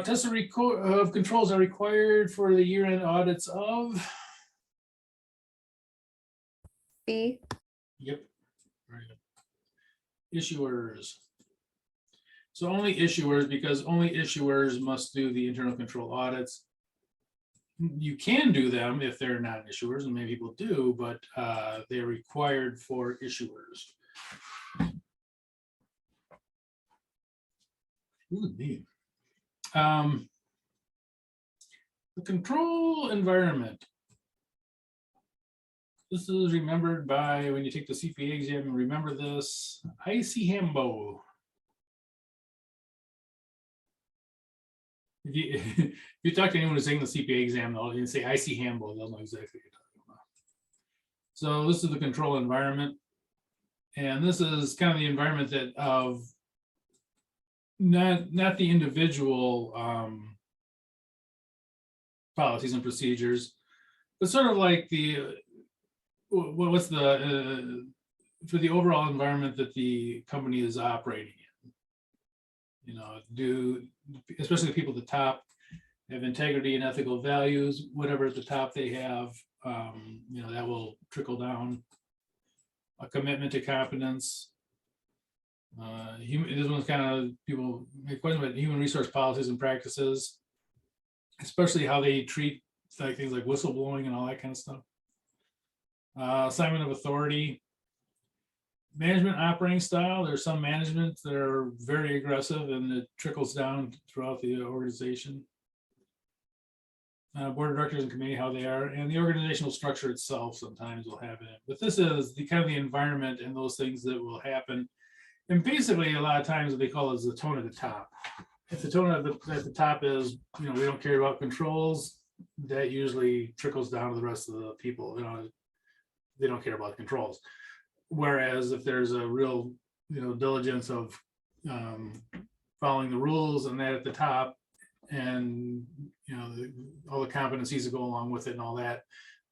tests of controls are required for the year-end audits of. B. Yep. Right. Issuers. So only issuers, because only issuers must do the internal control audits. You can do them if they're not issuers, and many people do, but they're required for issuers. Ooh, neat. The control environment. This is remembered by when you take the CPA exam, and remember this. ICHAMBO. If you talk to anyone who's taking the CPA exam, they'll say ICHAMBO, they'll know exactly what you're talking about. So this is the control environment. And this is kind of the environment that of not the individual policies and procedures, but sort of like the what's the for the overall environment that the company is operating in. Especially the people at the top have integrity and ethical values, whatever at the top they have, that will trickle down. A commitment to competence. This one's kind of people make questions about human resource policies and practices, especially how they treat things like whistleblowing and all that kind of stuff. Assignment of authority. Management operating style. There's some managements that are very aggressive and it trickles down throughout the organization. Board of directors and committee, how they are, and the organizational structure itself sometimes will have it. But this is the kind of the environment and those things that will happen. And basically, a lot of times what they call is the tone at the top. If the tone at the top is, we don't care about controls, that usually trickles down to the rest of the people. They don't care about controls. Whereas if there's a real, diligence of following the rules and that at the top, and all the competencies that go along with it and all that,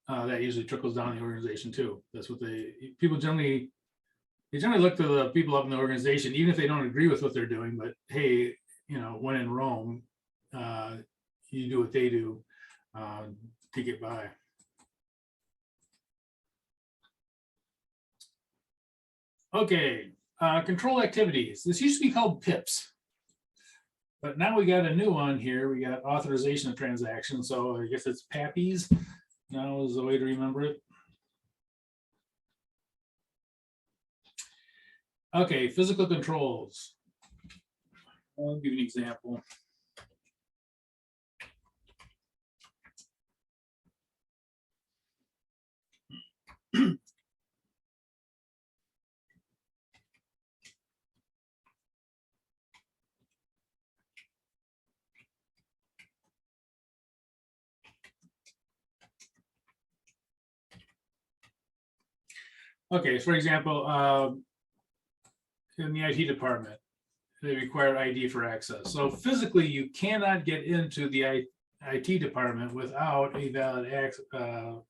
that usually trickles down the organization too. That's what people generally look to the people up in the organization, even if they don't agree with what they're doing. But hey, when in Rome, you do what they do to get by. Okay, control activities. This used to be called PIPs, but now we got a new one here. We got authorization of transactions. So I guess it's PAPIs now is the way to remember it. Okay, physical controls. I'll give you an example. Okay, for example, in the IT department, they require ID for access. So physically, you cannot get into the IT department without a valid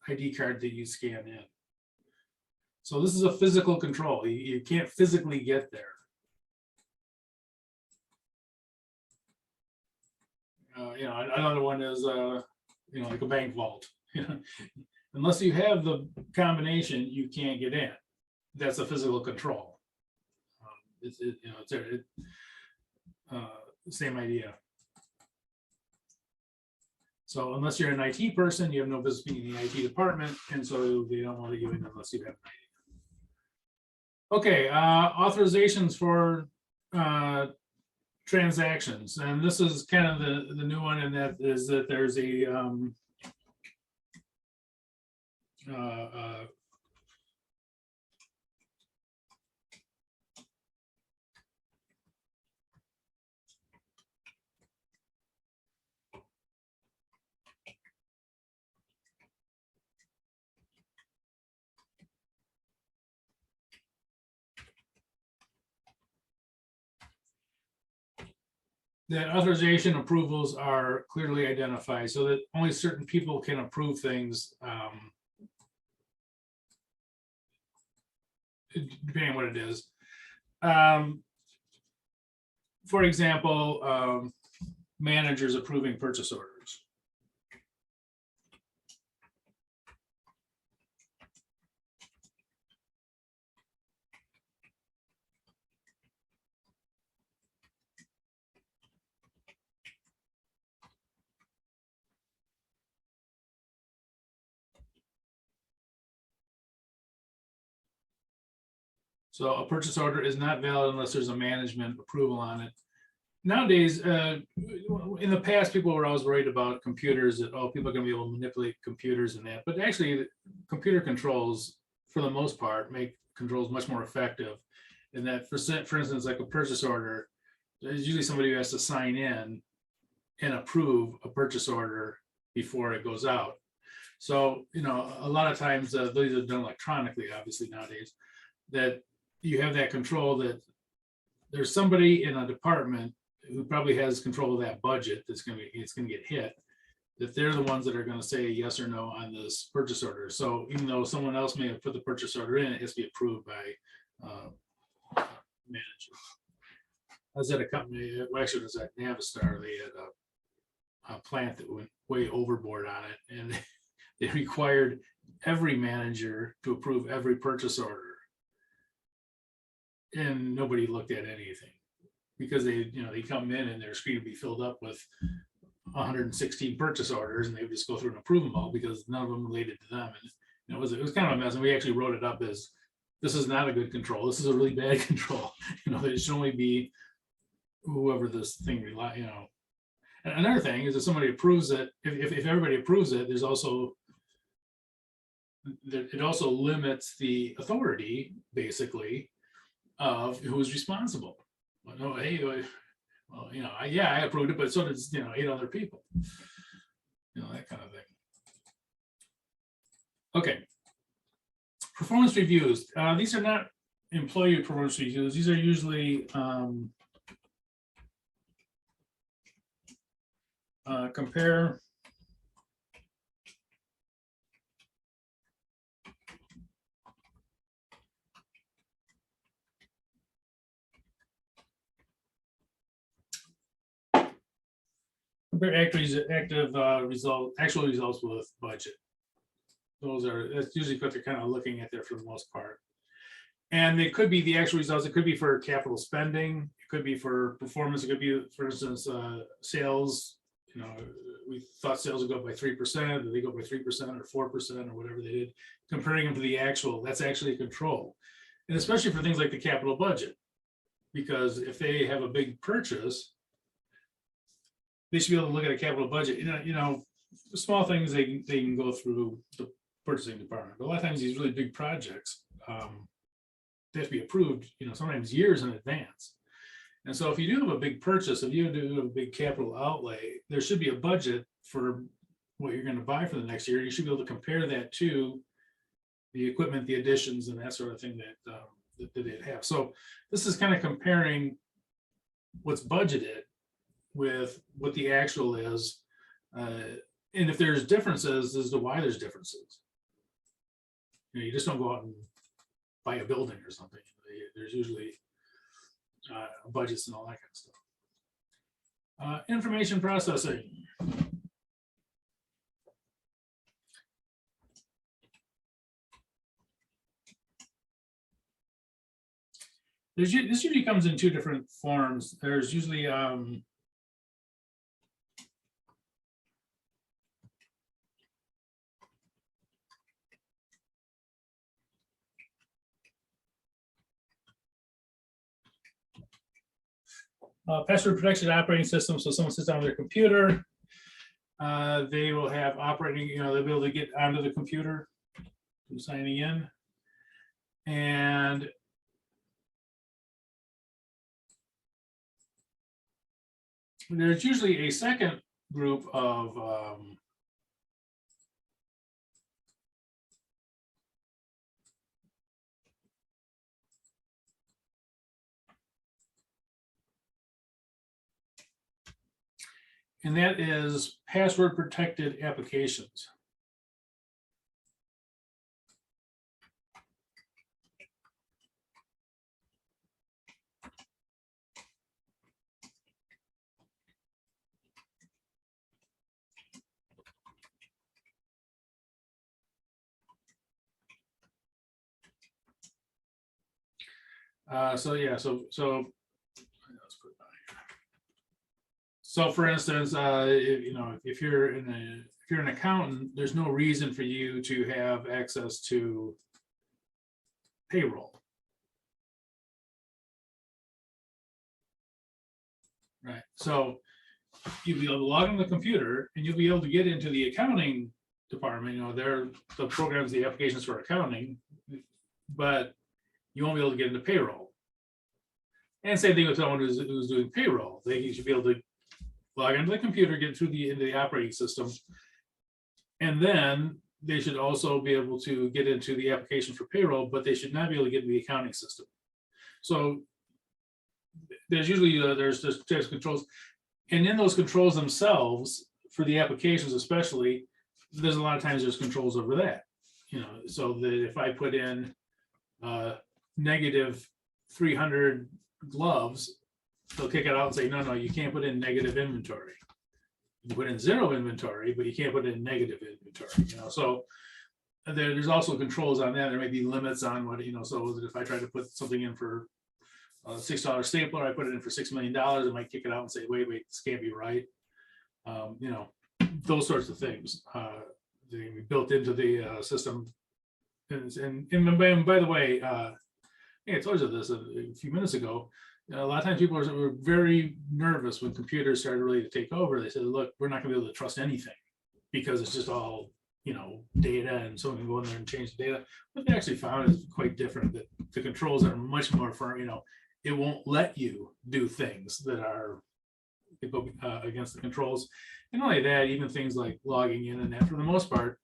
ID card that you scan in. So this is a physical control. You can't physically get there. Another one is, like a bank vault. Unless you have the combination, you can't get in. That's a physical control. Same idea. So unless you're an IT person, you have no business being in the IT department, and so they don't want to give in unless you have an ID. Okay, authorizations for transactions, and this is kind of the new one, and that is that there's a that authorization approvals are clearly identified so that only certain people can approve things, depending on what it is. For example, managers approving purchase orders. So a purchase order is not valid unless there's a management approval on it. Nowadays, in the past, people were always worried about computers, that, oh, people are going to be able to manipulate computers and that. But actually, computer controls, for the most part, make controls much more effective. And that, for instance, like a purchase order, there's usually somebody who has to sign in and approve a purchase order before it goes out. So, a lot of times, these are done electronically, obviously, nowadays, that you have that control, that there's somebody in a department who probably has control of that budget it's going to get hit, that they're the ones that are going to say yes or no on this purchase order. So even though someone else may have put the purchase order in, it has to be approved by manager. I was at a company, well, actually it was at Navistar. They had a plant that went way overboard on it, and they required every manager to approve every purchase order. And nobody looked at anything because they come in and their screen would be filled up with 116 purchase orders, and they would just go through and approve them all because none of them related to them. And it was kind of a mess. And we actually wrote it up as, this is not a good control. This is a really bad control. It should only be whoever this thing And another thing is, if somebody approves it, if everybody approves it, there's also, it also limits the authority, basically, of who's responsible. Well, no, hey, well, I approved it, but so does 8 other people. That kind of thing. Okay. Performance reviews. These are not employee performance reviews. These are usually compare actual results with budget. That's usually what they're kind of looking at there for the most part. And it could be the actual results. It could be for capital spending. It could be for performance. It could be, for instance, sales. We thought sales would go up by 3%. Did they go by 3% or 4% or whatever they did? Comparing them to the actual, that's actually a control. And especially for things like the capital budget, because if they have a big purchase, they should be able to look at a capital budget. Small things they can go through the purchasing department. But a lot of times these really big projects, they have to be approved, sometimes years in advance. And so if you do have a big purchase, if you do have a big capital outlay, there should be a budget for what you're going to buy for the next year. You should be able to compare that to the equipment, the additions, and that sort of thing that they'd have. So this is kind of comparing what's budgeted with what the actual is, and if there's differences as to why there's differences. You just don't go out and buy a building or something. There's usually budgets and all that kind of stuff. Information processing. This usually comes in two different forms. There's usually password protection operating system. So someone sits on their computer, they will have operating, they'll be able to get onto the computer through signing in. And there's usually a second group of and that is password protected applications. So for instance, if you're an accountant, there's no reason for you to have access to payroll. Right. So you'll be able to log on the computer and you'll be able to get into the accounting department. They're the programs, the applications for accounting, but you won't be able to get into payroll. And same thing with someone who's doing payroll. They should be able to log into the computer, get through into the operating system, and then they should also be able to get into the application for payroll, but they should not be able to get into the accounting system. So there's usually there's controls, and in those controls themselves for the applications especially, there's a lot of times there's controls over that. So that if I put in negative 300 gloves, they'll kick it out and say, no, you can't put in negative inventory. You put in 0 inventory, but you can't put in negative inventory. So there's also controls on that. There may be limits on what, so that if I try to put something in for a $6 stapler, I put it in for $6 million, it might kick it out and say, wait, this can't be right. Those sorts of things they built into the system. And by the way, I told you this a few minutes ago. A lot of times people were very nervous when computers started really to take over. They said, look, we're not going to be able to trust anything because it's just all, data, and someone can go in there and change the data. What they actually found is quite different, that the controls are much more firm. It won't let you do things that are against the controls. And not only that, even things like logging in and that, for the most part,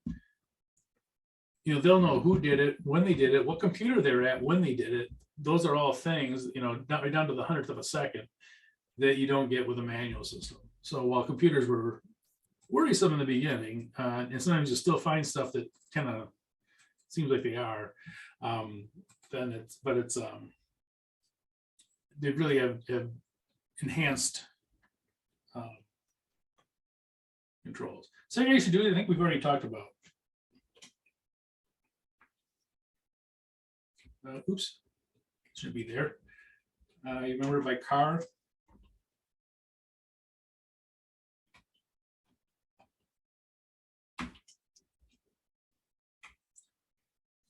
they'll know who did it, when they did it, what computer they're at when they did it. Those are all things, not down to the 100th of a second, that you don't get with a manual system. So while computers were worrisome in the beginning, and sometimes you still find stuff that kind of seems like they are, they really have enhanced controls. Segregation duty, I think we've already talked about. Oops. Should be there. You remember by car?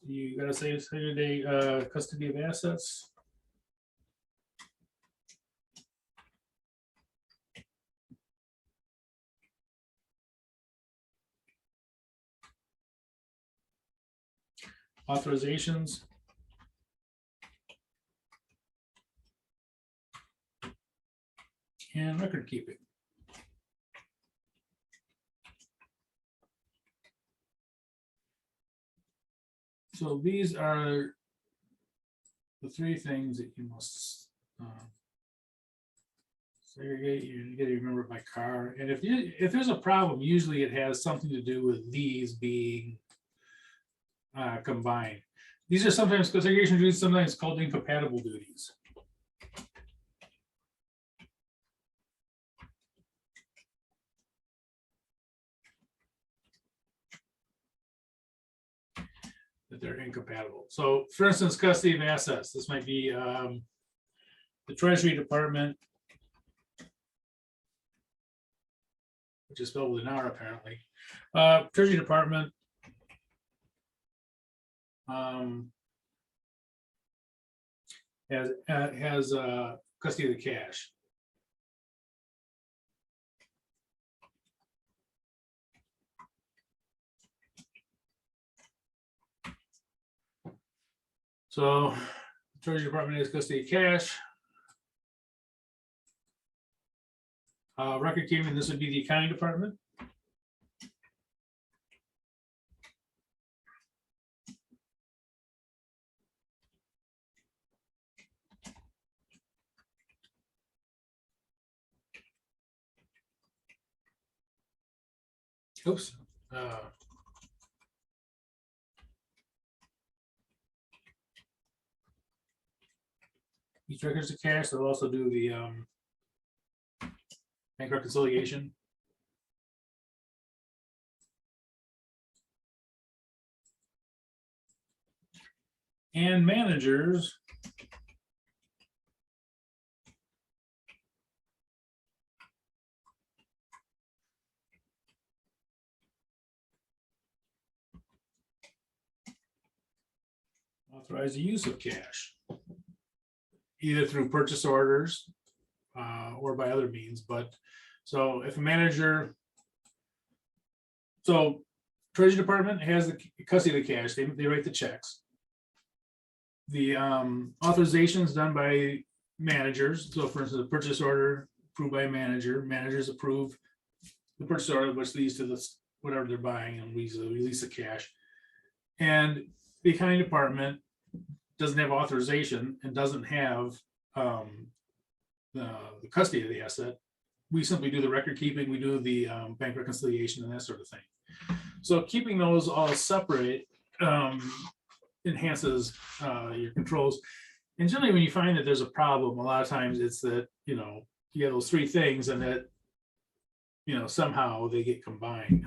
You gotta say it's 30-day custody of assets. Authorizations. And record keeping. So these are the 3 things that you must segregate. You got to remember by car. And if there's a problem, usually it has something to do with these being combined. These are sometimes segregation duties, sometimes called incompatible duties. that they're incompatible. So for instance, custody of assets, this might be the Treasury Department, which is spelled with an R apparently. Treasury Department has custody of the cash. So Treasury Department has custody of cash. Record keeping, this would be the accounting department. Oops. Each records of cash. They'll also do the bank reconciliation. And managers authorize the use of cash, either through purchase orders or by other means. But so if a manager, so Treasury Department has the custody of the cash, they write the checks. The authorization is done by managers. So for instance, a purchase order approved by a manager, managers approve the purchase order, which leads to this, whatever they're buying, and leads to the release of cash. And the accounting department doesn't have authorization and doesn't have the custody of the asset. We simply do the record keeping, we do the bank reconciliation and that sort of thing. So keeping those all separate enhances your controls. And generally when you find that there's a problem, a lot of times it's that, you know, you have those three things and that, you know, somehow they get combined.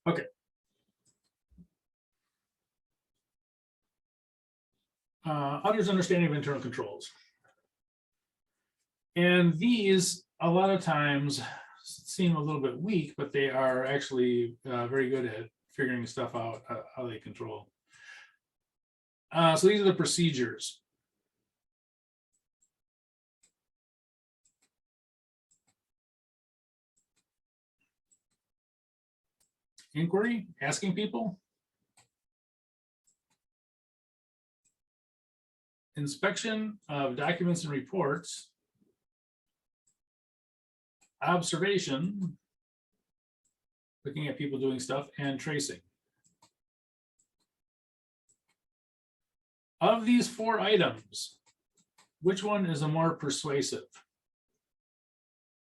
Okay. Auditor's understanding of internal controls. And these, a lot of times, seem a little bit weak, but they are actually very good at figuring stuff out, how they control. So these are the procedures. Inquiry, asking people. Inspection of documents and reports. Observation, looking at people doing stuff, and tracing. Of these four items, which one is a more persuasive?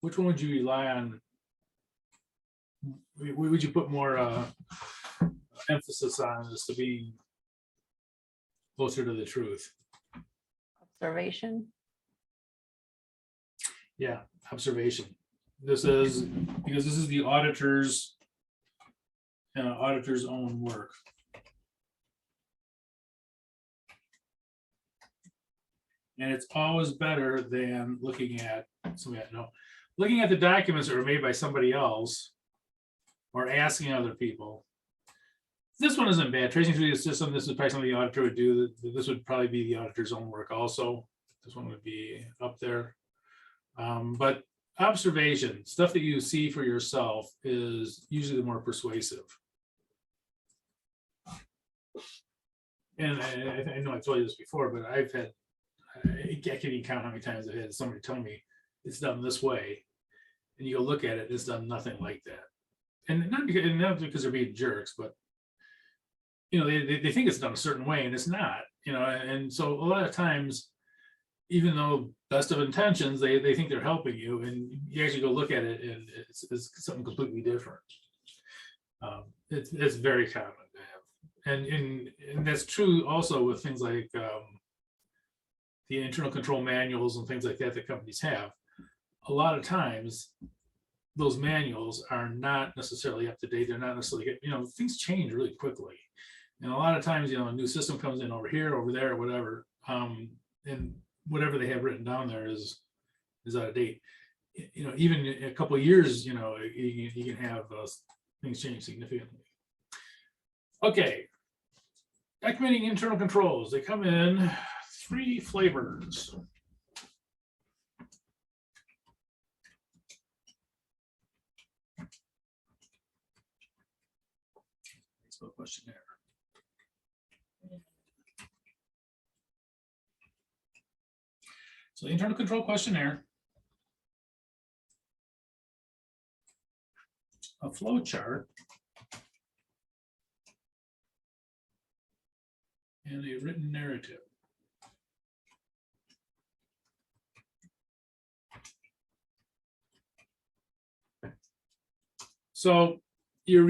Which one would you rely on? Would you put more emphasis on as to being closer to the truth? Observation. Yeah, observation. This is because this is the auditor's own work. And it's always better than looking at looking at the documents that were made by somebody else or asking other people. This one isn't bad. Tracing through the system, this is probably something the auditor would do. This would probably be the auditor's own work also. This one would be up there. But observation, stuff that you see for yourself, is usually the more persuasive. And I know I told you this before, but I've had, I can't even count how many times I've had somebody tell me it's done this way. And you go look at it, it's done nothing like that. And not because they're being jerks, but you know, they think it's done a certain way and it's not, you know, and so a lot of times, even though best of intentions, they think they're helping you, and you actually go look at it and it's something completely different. It's very common to have, and that's true also with things like the internal control manuals and things like that that companies have. A lot of times those manuals are not necessarily up to date. They're not necessarily, things change really quickly. And a lot of times, a new system comes in over here, over there, whatever. And whatever they have written down there is out of date. Even a couple of years, you can have things change significantly. Okay. Documenting internal controls. They come in 3 flavors. So questionnaire. So the internal control questionnaire, a flow chart, and a written narrative. So you are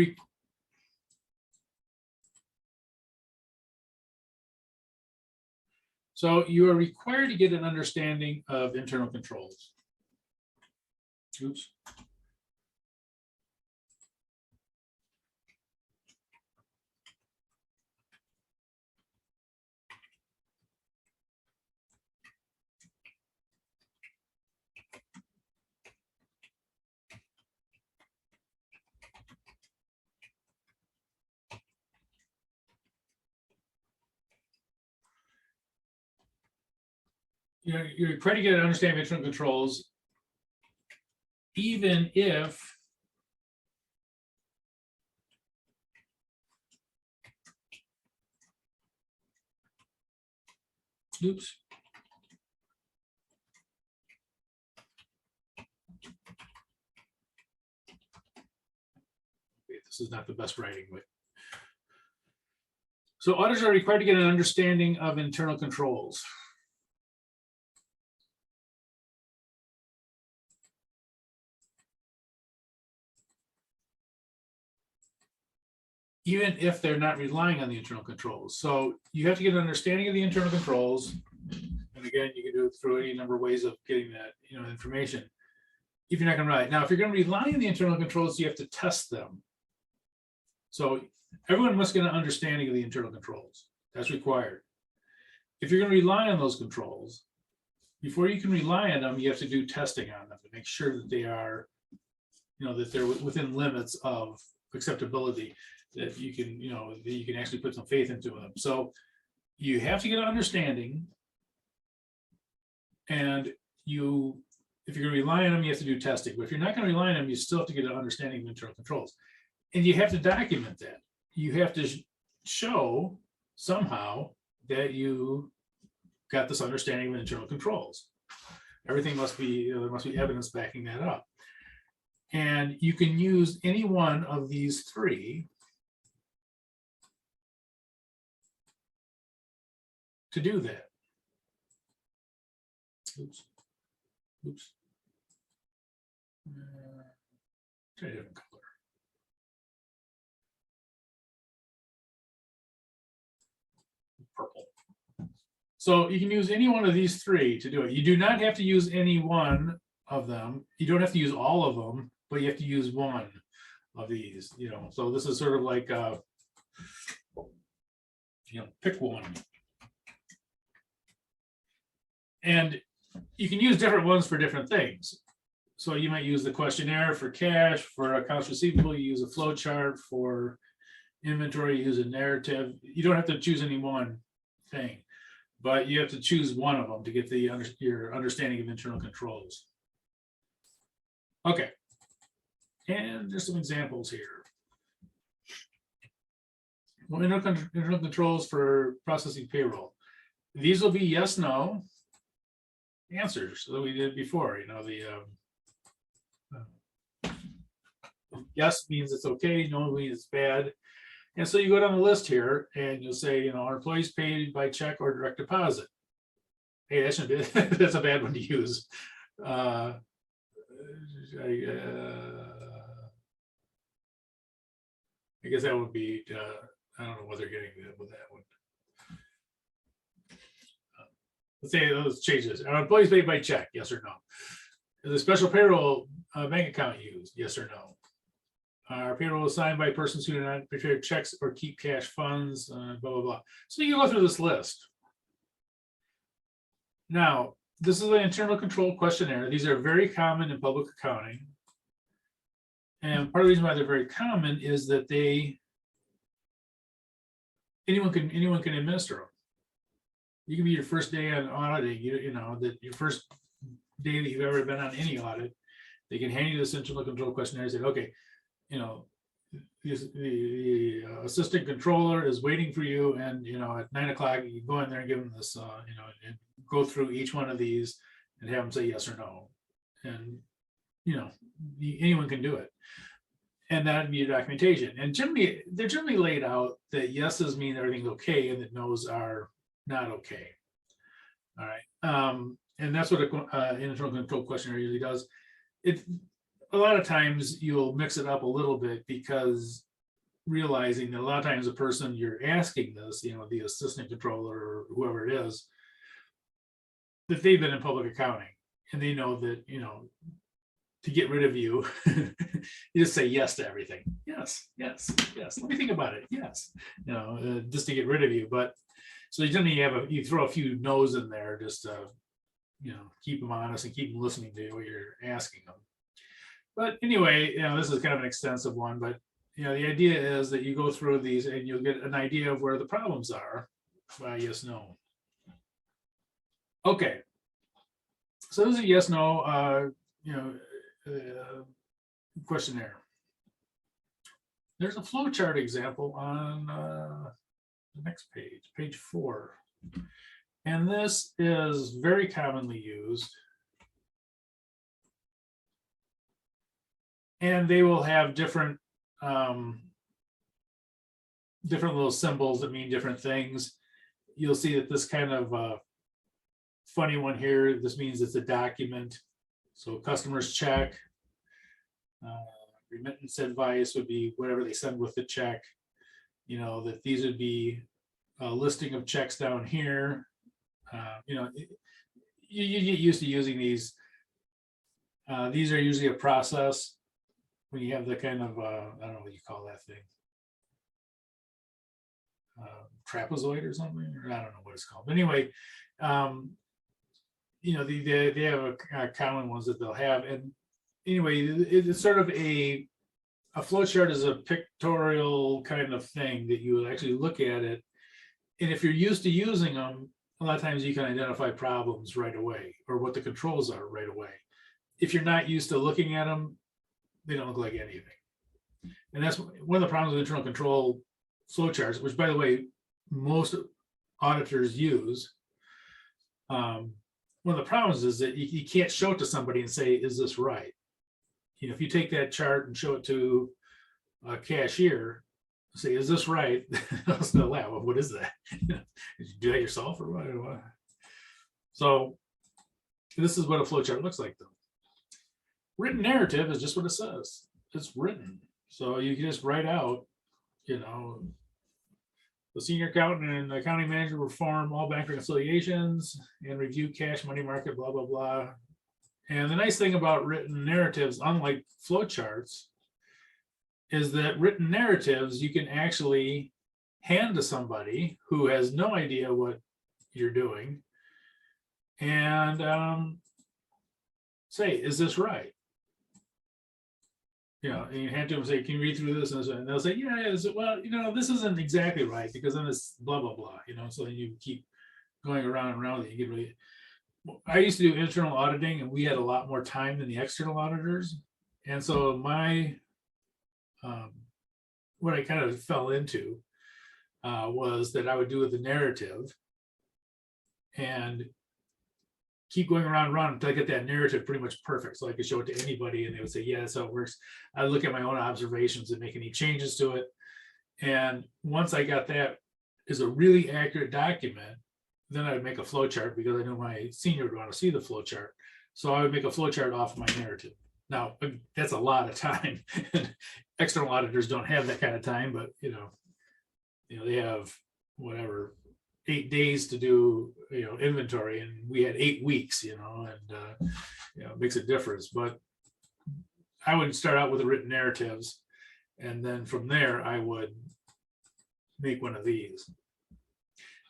required to get an understanding of internal controls. Oops. You're required to get an understanding of internal controls, even if oops. This is not the best writing, but so auditors are required to get an understanding of internal controls. Even if they're not relying on the internal controls. So you have to get an understanding of the internal controls. And again, you can do it through any number of ways of getting that information. If you're not going to rely. Now, if you're going to rely on the internal controls, you have to test them. So everyone must get an understanding of the internal controls. That's required. If you're going to rely on those controls, before you can rely on them, you have to do testing on them to make sure that they are, that they're within limits of acceptability, that you can, that you can actually put some faith into them. So you have to get an understanding, and if you're going to rely on them, you have to do testing. But if you're not going to rely on them, you still have to get an understanding of internal controls, and you have to document that. You have to show somehow that you got this understanding of internal controls. Everything must be, there must be evidence backing that up. And you can use any one of these 3 to do that. Oops. Oops. Try a different color. Purple. So you can use any one of these 3 to do it. You do not have to use any one of them. You don't have to use all of them, but you have to use one of these, So this is sort of like, pick one. And you can use different ones for different things. So you might use the questionnaire for cash, for accounts receivable, you use a flow chart. For inventory, you use a narrative. You don't have to choose any one thing, but you have to choose one of them to get your understanding of internal controls. Okay, and there's some examples here. Well, internal controls for processing payroll. These will be yes, no answers that we did before. Yes means it's okay, no means it's bad. And so you go down the list here and you'll say, are employees paid by check or direct deposit? Hey, that's a bad one to use. I guess that would be, I don't know what they're getting with that one. Let's say, let's change this. Are employees paid by check? Yes or no? Is a special payroll bank account used? Yes or no? Are payroll assigned by persons who do not prepare checks or keep cash funds, blah, blah, blah. So you can go through this list. Now, this is an internal control questionnaire. These are very common in public accounting. And part of the reason why they're very common is that anyone can administer them. You can be your first day on auditing, you know, that your first day that you've ever been on any audit, they can hand you this internal control questionnaire and say, okay, you know, the assistant controller is waiting for you, and you know, at 9 o'clock you go in there and give them this, you know, and go through each one of these and have them say yes or no. And you know, anyone can do it. And that'd be your documentation. And generally, they're generally laid out that yeses mean everything's okay and that nos are not okay. All right. And that's what an internal control questionnaire usually does. A lot of times you'll mix it up a little bit, because realizing that a lot of times the person you're asking this, you know, the assistant controller or whoever it is, that they've been in public accounting and they know that, you know, to get rid of you, you just say yes to everything. Yes, yes, yes. Let me think about it. Yes, you know, just to get rid of you. But so you generally you throw a few no's in there just to, you know, keep them honest and keep them listening to what you're asking them. But anyway, you know, this is kind of an extensive one, but you know, the idea is that you go through these and you'll get an idea of where the problems are by yes, no. Okay. So this is a yes, no, you know, questionnaire. There's a flowchart example on the next page, page 4. And this is very commonly used. And they will have different little symbols that mean different things. You'll see that this kind of funny one here, this means it's a document. So customers check, remittance advice would be whatever they send with the check. You know, that these would be a listing of checks down here. You know, you get used to using these. These are usually a process when you have the kind of, I don't know what you call that thing. Trapezoid or something, or I don't know what it's called. But anyway, you know, they have a common ones that they'll have. And anyway, it's sort of a flowchart is a pictorial kind of thing that you actually look at it. And if you're used to using them, a lot of times you can identify problems right away or what the controls are right away. If you're not used to looking at them, they don't look like anything. And that's one of the problems with internal control flowcharts, which by the way, most auditors use. One of the problems is that you can't show it to somebody and say, is this right? You know, if you take that chart and show it to a cashier, say, is this right? They'll still laugh. Well, what is that? Did you do that yourself or what? So this is what a flowchart looks like though. Written narrative is just what it says. It's written. So you can just write out, you know, the senior accountant and the accounting manager perform all bank reconciliations and review cash, money market, blah, blah, blah. And the nice thing about written narratives, unlike flowcharts, is that written narratives you can actually hand to somebody who has no idea what you're doing and say, is this right? You know, and you hand to them and say, can you read through this? And they'll say, yeah, well, you know, this isn't exactly right because then it's blah, blah, blah, you know, so then you keep going around and around. You get really, I used to do internal auditing and we had a lot more time than the external auditors. And so my, what I kind of fell into was that I would do with the narrative and keep going around until I get that narrative pretty much perfect. So I could show it to anybody and they would say, yeah, that's how it works. I look at my own observations and make any changes to it. And once I got that is a really accurate document, then I would make a flow chart because I knew my senior would want to see the flow chart. So I would make a flow chart off my narrative. Now, that's a lot of time. External auditors don't have that kind of time, but you know, they have whatever, 8 days to do, inventory, and we had 8 weeks, and it makes a difference. But I would start out with the written narratives, and then from there I would make one of these.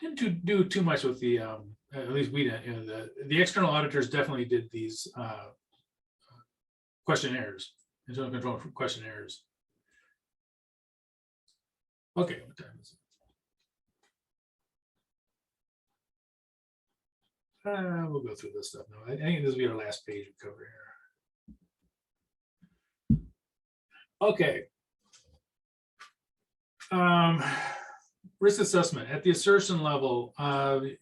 Didn't do too much with the at least we didn't. The external auditors definitely did these questionnaires, internal control questionnaires. Okay, what time is it? We'll go through this stuff now. I think this will be our last page we cover here. Okay. Risk assessment at the assertion level. I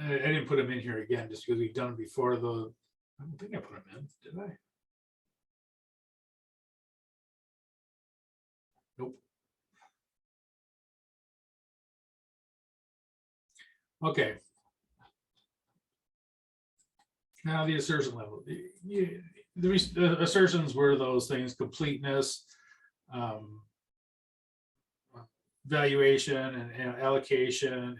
didn't put them in here again just because we've done it before. I don't think I put them in, did I? Nope. Okay. Now the assertion level. The assertions were those things: completeness, valuation, and allocation,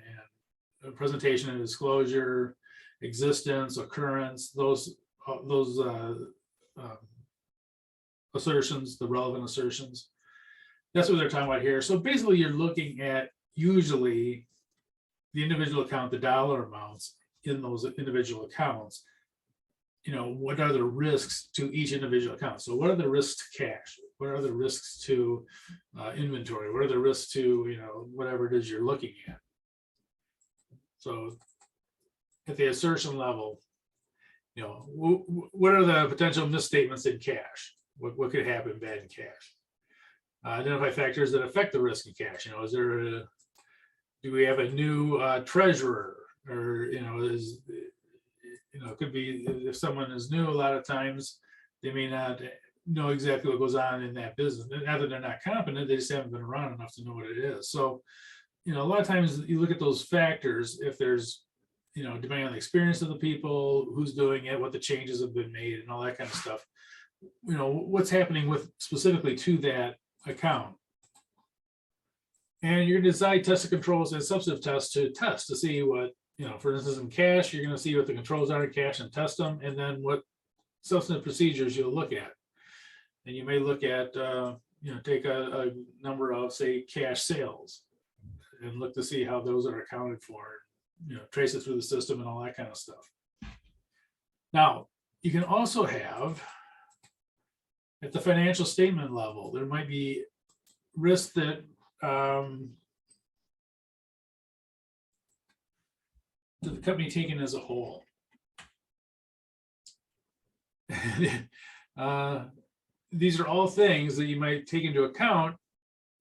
and presentation and disclosure, existence, occurrence. Those assertions, the relevant assertions. That's what they're talking about here. So basically, you're looking at usually the individual account, the dollar amounts in those individual accounts. What are the risks to each individual account? So what are the risks to cash? What are the risks to inventory? What are the risks to, whatever it is you're looking at? So at the assertion level, what are the potential misstatements in cash? What could happen bad in cash? Identify factors that affect the risk in cash. Do we have a new treasurer, or it could be if someone is new, a lot of times they may not know exactly what goes on in that business. Not that they're not competent, they just haven't been around enough to know what it is. So, a lot of times you look at those factors, if there's, depending on the experience of the people, who's doing it, what the changes have been made, and all that kind of stuff, what's happening with specifically to that account. And you're going to decide tested controls and substantive tests to test to see what, for instance, in cash, you're going to see what the controls are in cash and test them, and then what substantive procedures you'll look at. And you may look at, take a number of, say, cash sales and look to see how those are accounted for, trace it through the system and all that kind of stuff. Now, you can also have, at the financial statement level, there might be risks that the company taken as a whole. These are all things that you might take into account,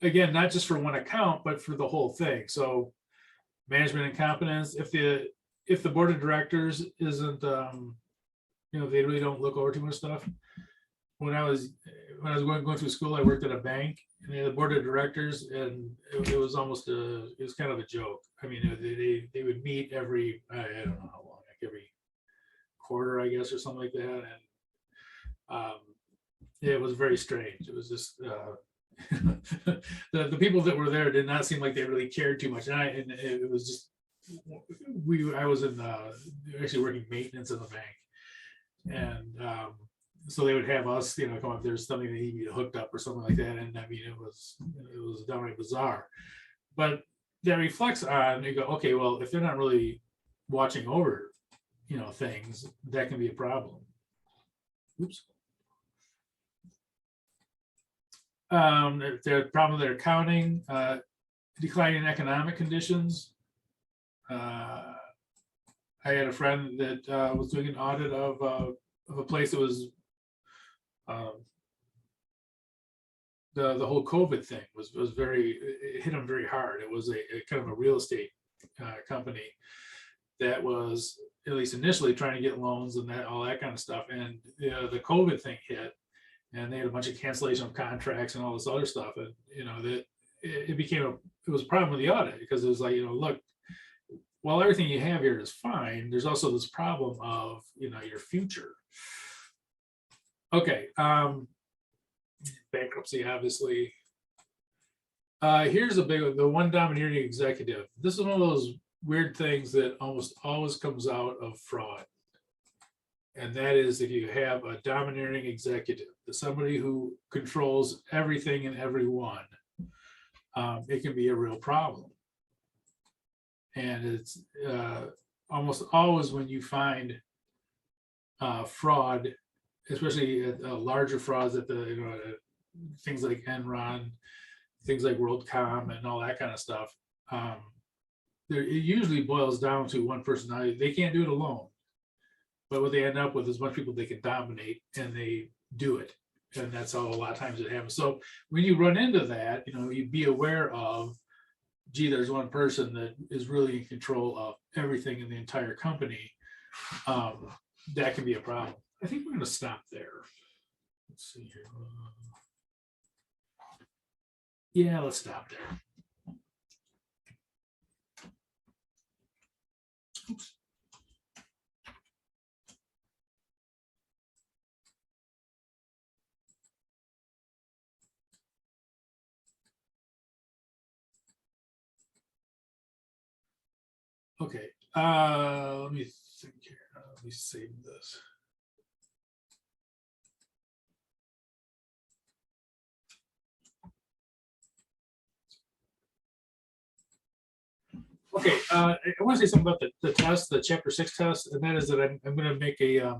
again, not just for one account, but for the whole thing. So management incompetence, if the board of directors isn't, they really don't look over too much stuff. When I was going through school, I worked at a bank, and they had a board of directors, and it was almost it was kind of a joke. I mean, they would meet every, I don't know how long, like every quarter, I guess, or something like that. And it was very strange. It was just the people that were there did not seem like they really cared too much. And it was just, I was in actually working maintenance in the bank, and so they would have us, come up, there's something that needed hooked up or something like that. And I mean, it was downright bizarre. But that reflects on, you go, okay, well, if they're not really watching over, things, that can be a problem. Oops. If there's a problem with their accounting, declining economic conditions. I had a friend that was doing an audit of a place that was the whole COVID thing was very, it hit them very hard. It was a kind of a real estate company that was, at least initially, trying to get loans and all that kind of stuff. And the COVID thing hit, and they had a bunch of cancellation of contracts and all this other stuff. And that it was a problem with the audit, because it was like, look, while everything you have here is fine, there's also this problem of your future. Okay, bankruptcy, obviously. Here's the one domineering executive. This is one of those weird things that almost always comes out of fraud. And that is if you have a domineering executive, somebody who controls everything and everyone, it can be a real problem. And it's almost always when you find fraud, especially larger frauds at the, things like Enron, things like WorldCom and all that kind of stuff. It usually boils down to one person. Now, they can't do it alone, but what they end up with is a bunch of people they can dominate, and they do it. And that's how a lot of times it happens. So when you run into that, you'd be aware of, gee, there's one person that is really in control of everything in the entire company. That can be a problem. I think we're going to stop there. Let's see here. Yeah, let's stop there. Oops. Okay, let me think here. Let me save this. Okay, I want to say something about the test, the Chapter 6 test, and that is that I'm going to make a,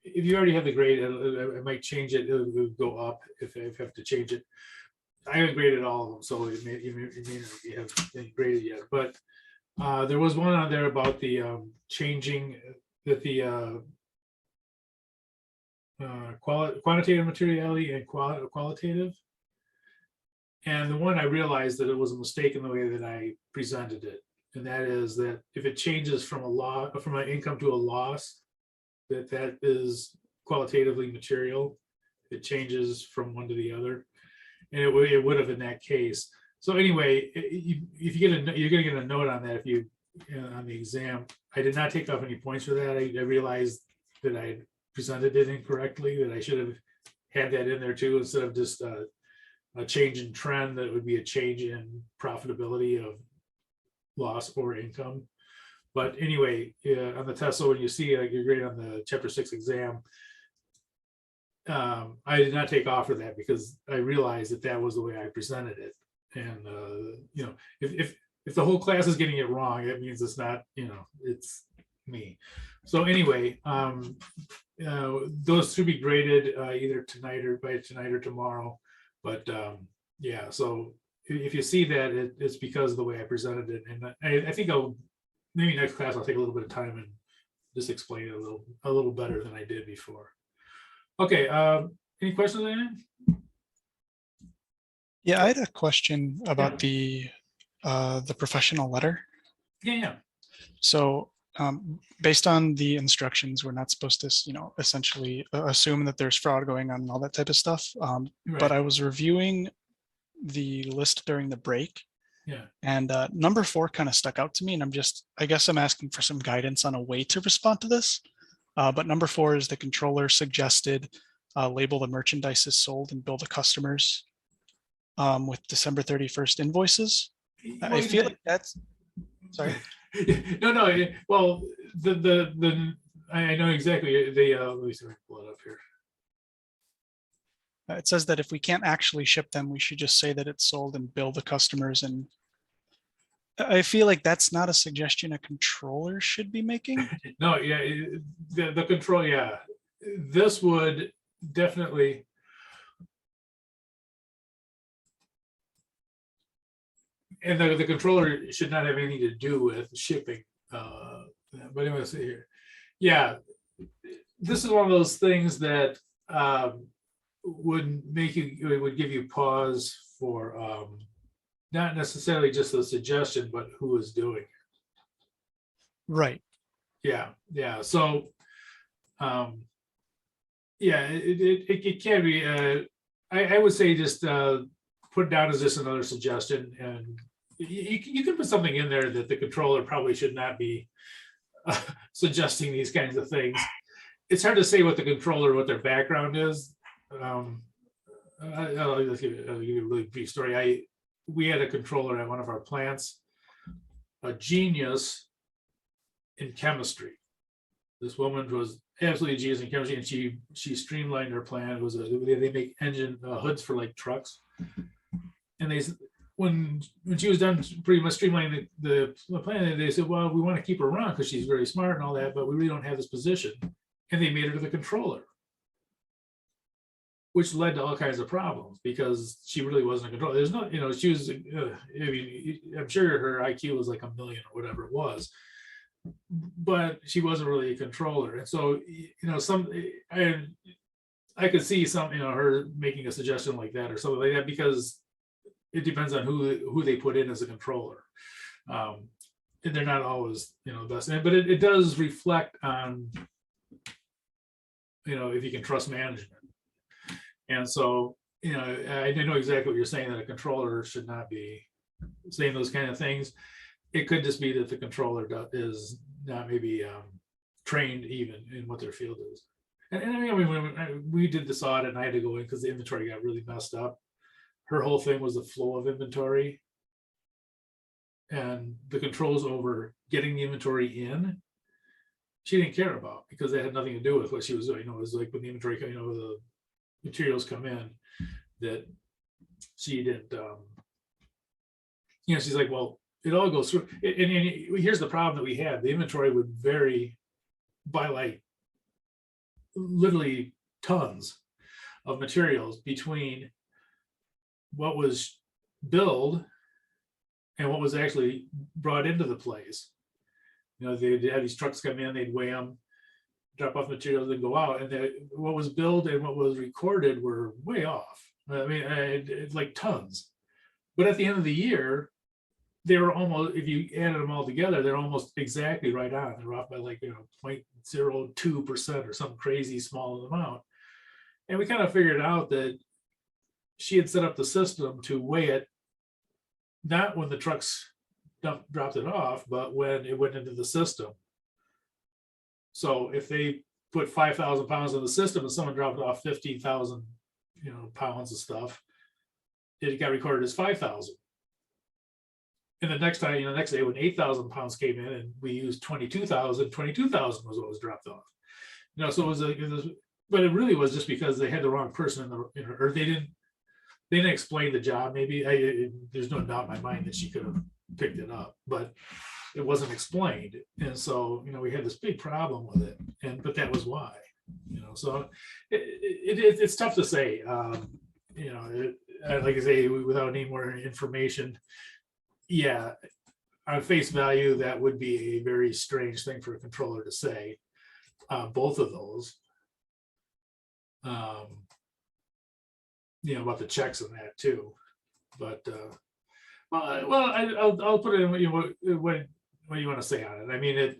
if you already have the grade, I might change it. It'll go up if I have to change it. I haven't graded all of them, so it may not have been graded yet. But there was one on there about the changing that the quantitative materiality and qualitative. And the one I realized that it was a mistake in the way that I presented it. And that is that if it changes from an income to a loss, that is qualitatively material. It changes from one to the other. And it would have in that case. So anyway, if you get you're going to get a note on that if you on the exam. I did not take off any points for that. I realized that I presented it incorrectly, that I should have had that in there too, instead of just a change in trend. That would be a change in profitability of loss or income. But anyway, on the test, so when you see your grade on the Chapter 6 exam, I did not take off for that because I realized that was the way I presented it. And if the whole class is getting it wrong, that means it's not, it's me. So anyway, those should be graded either tonight or tomorrow. But yeah, so if you see that, it's because of the way I presented it. And I think maybe next class I'll take a little bit of time and just explain it a little better than I did before. Okay, any questions on that? Yeah, I had a question about the professional letter. Yeah. So based on the instructions, we're not supposed to, essentially assume that there's fraud going on and all that type of stuff. Right. But I was reviewing the list during the break. Yeah. And number 4 kind of stuck out to me. And I guess I'm asking for some guidance on a way to respond to this. But number 4 is the controller suggested label the merchandise as sold and bill the customers with December 31st invoices. I feel like that's, sorry. No. Well, I know exactly. Let me see if I can pull it up here. It says that if we can't actually ship them, we should just say that it's sold and bill the customers. And I feel like that's not a suggestion a controller should be making. No, yeah, the control, yeah. This would definitely. And the controller should not have anything to do with shipping. But anyway, see here. Yeah, this is one of those things that would give you pause for not necessarily just the suggestion, but who is doing it. Right. Yeah. So, yeah, it can be. I would say just put it down as just another suggestion, and you can put something in there that the controller probably should not be suggesting these kinds of things. It's hard to say what the controller, what their background is. I'll give you a really brief story. we had a controller at one of our plants, a genius in chemistry. This woman was absolutely genius in chemistry, and she streamlined her plan. It was they make engine hoods for like trucks, and when she was done pretty much streamlining the plan, they said, well, we want to keep her around because she's very smart and all that, but we really don't have this position, and they made her the controller, which led to all kinds of problems because she really wasn't a controller. There's no, she was, I mean, I'm sure her IQ was like 1 million or whatever it was, but she wasn't really a controller. And so, I could see some, her making a suggestion like that or something like that, because it depends on who they put in as a controller. And they're not always, the best, but it does reflect on, if you can trust management. And so, I know exactly what you're saying, that a controller should not be saying those kind of things. It could just be that the controller is not maybe trained even in what their field is. And I mean, when we did this audit and I had to go in because the inventory got really messed up, her whole thing was the flow of inventory. And the controls over getting the inventory in, she didn't care about, because that had nothing to do with what she was doing. It was like when the inventory, the materials come in, that she didn't, she's like, well, it all goes through. And here's the problem that we had. The inventory would vary by like literally tons of materials between what was billed and what was actually brought into the place. They'd have these trucks come in, they'd weigh them, drop off materials, and go out. And what was billed and what was recorded were way off. I mean, it's like tons. But at the end of the year, they were almost, if you added them all together, they're almost exactly right on. They're off by like 0.02% or some crazy small amount. And we kind of figured out that she had set up the system to weigh it, not when the trucks dropped it off, but when it went into the system. So if they put 5,000 pounds in the system and someone dropped off 15,000, pounds of stuff, it got recorded as 5,000. And the next time, next day when 8,000 pounds came in and we used 22,000 was what was dropped off. So it was but it really was just because they had the wrong person in the, or they didn't explain the job. Maybe there's no doubt in my mind that she could have picked it up, but it wasn't explained. And so, we had this big problem with it, but that was why, so it's tough to say, like I say, without any more information. Yeah, on face value, that would be a very strange thing for a controller to say, both of those. About the checks and that too, but I'll put it in what you want to say on it. I mean,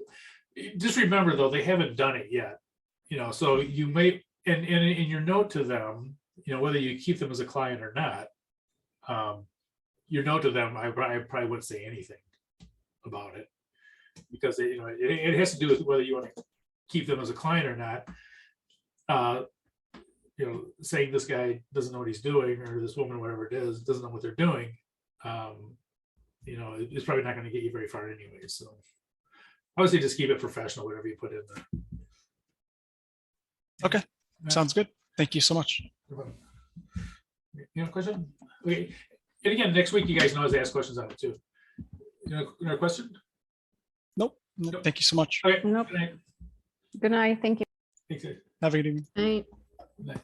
just remember though, they haven't done it yet, so you may, and in your note to them, whether you keep them as a client or not, your note to them, I probably wouldn't say anything about it, because it has to do with whether you want to keep them as a client or not. Saying this guy doesn't know what he's doing, or this woman, whatever it is, doesn't know what they're doing, it's probably not going to get you very far anyway. So obviously just keep it professional, whatever you put in there. Okay, sounds good. Thank you so much. Question? Okay. And again, next week, you guys can always ask questions on it too. No question? Nope. Thank you so much. Okay. Nope. Good night. Good night. Thank you. Thanks. Have a good evening. Night. Good night.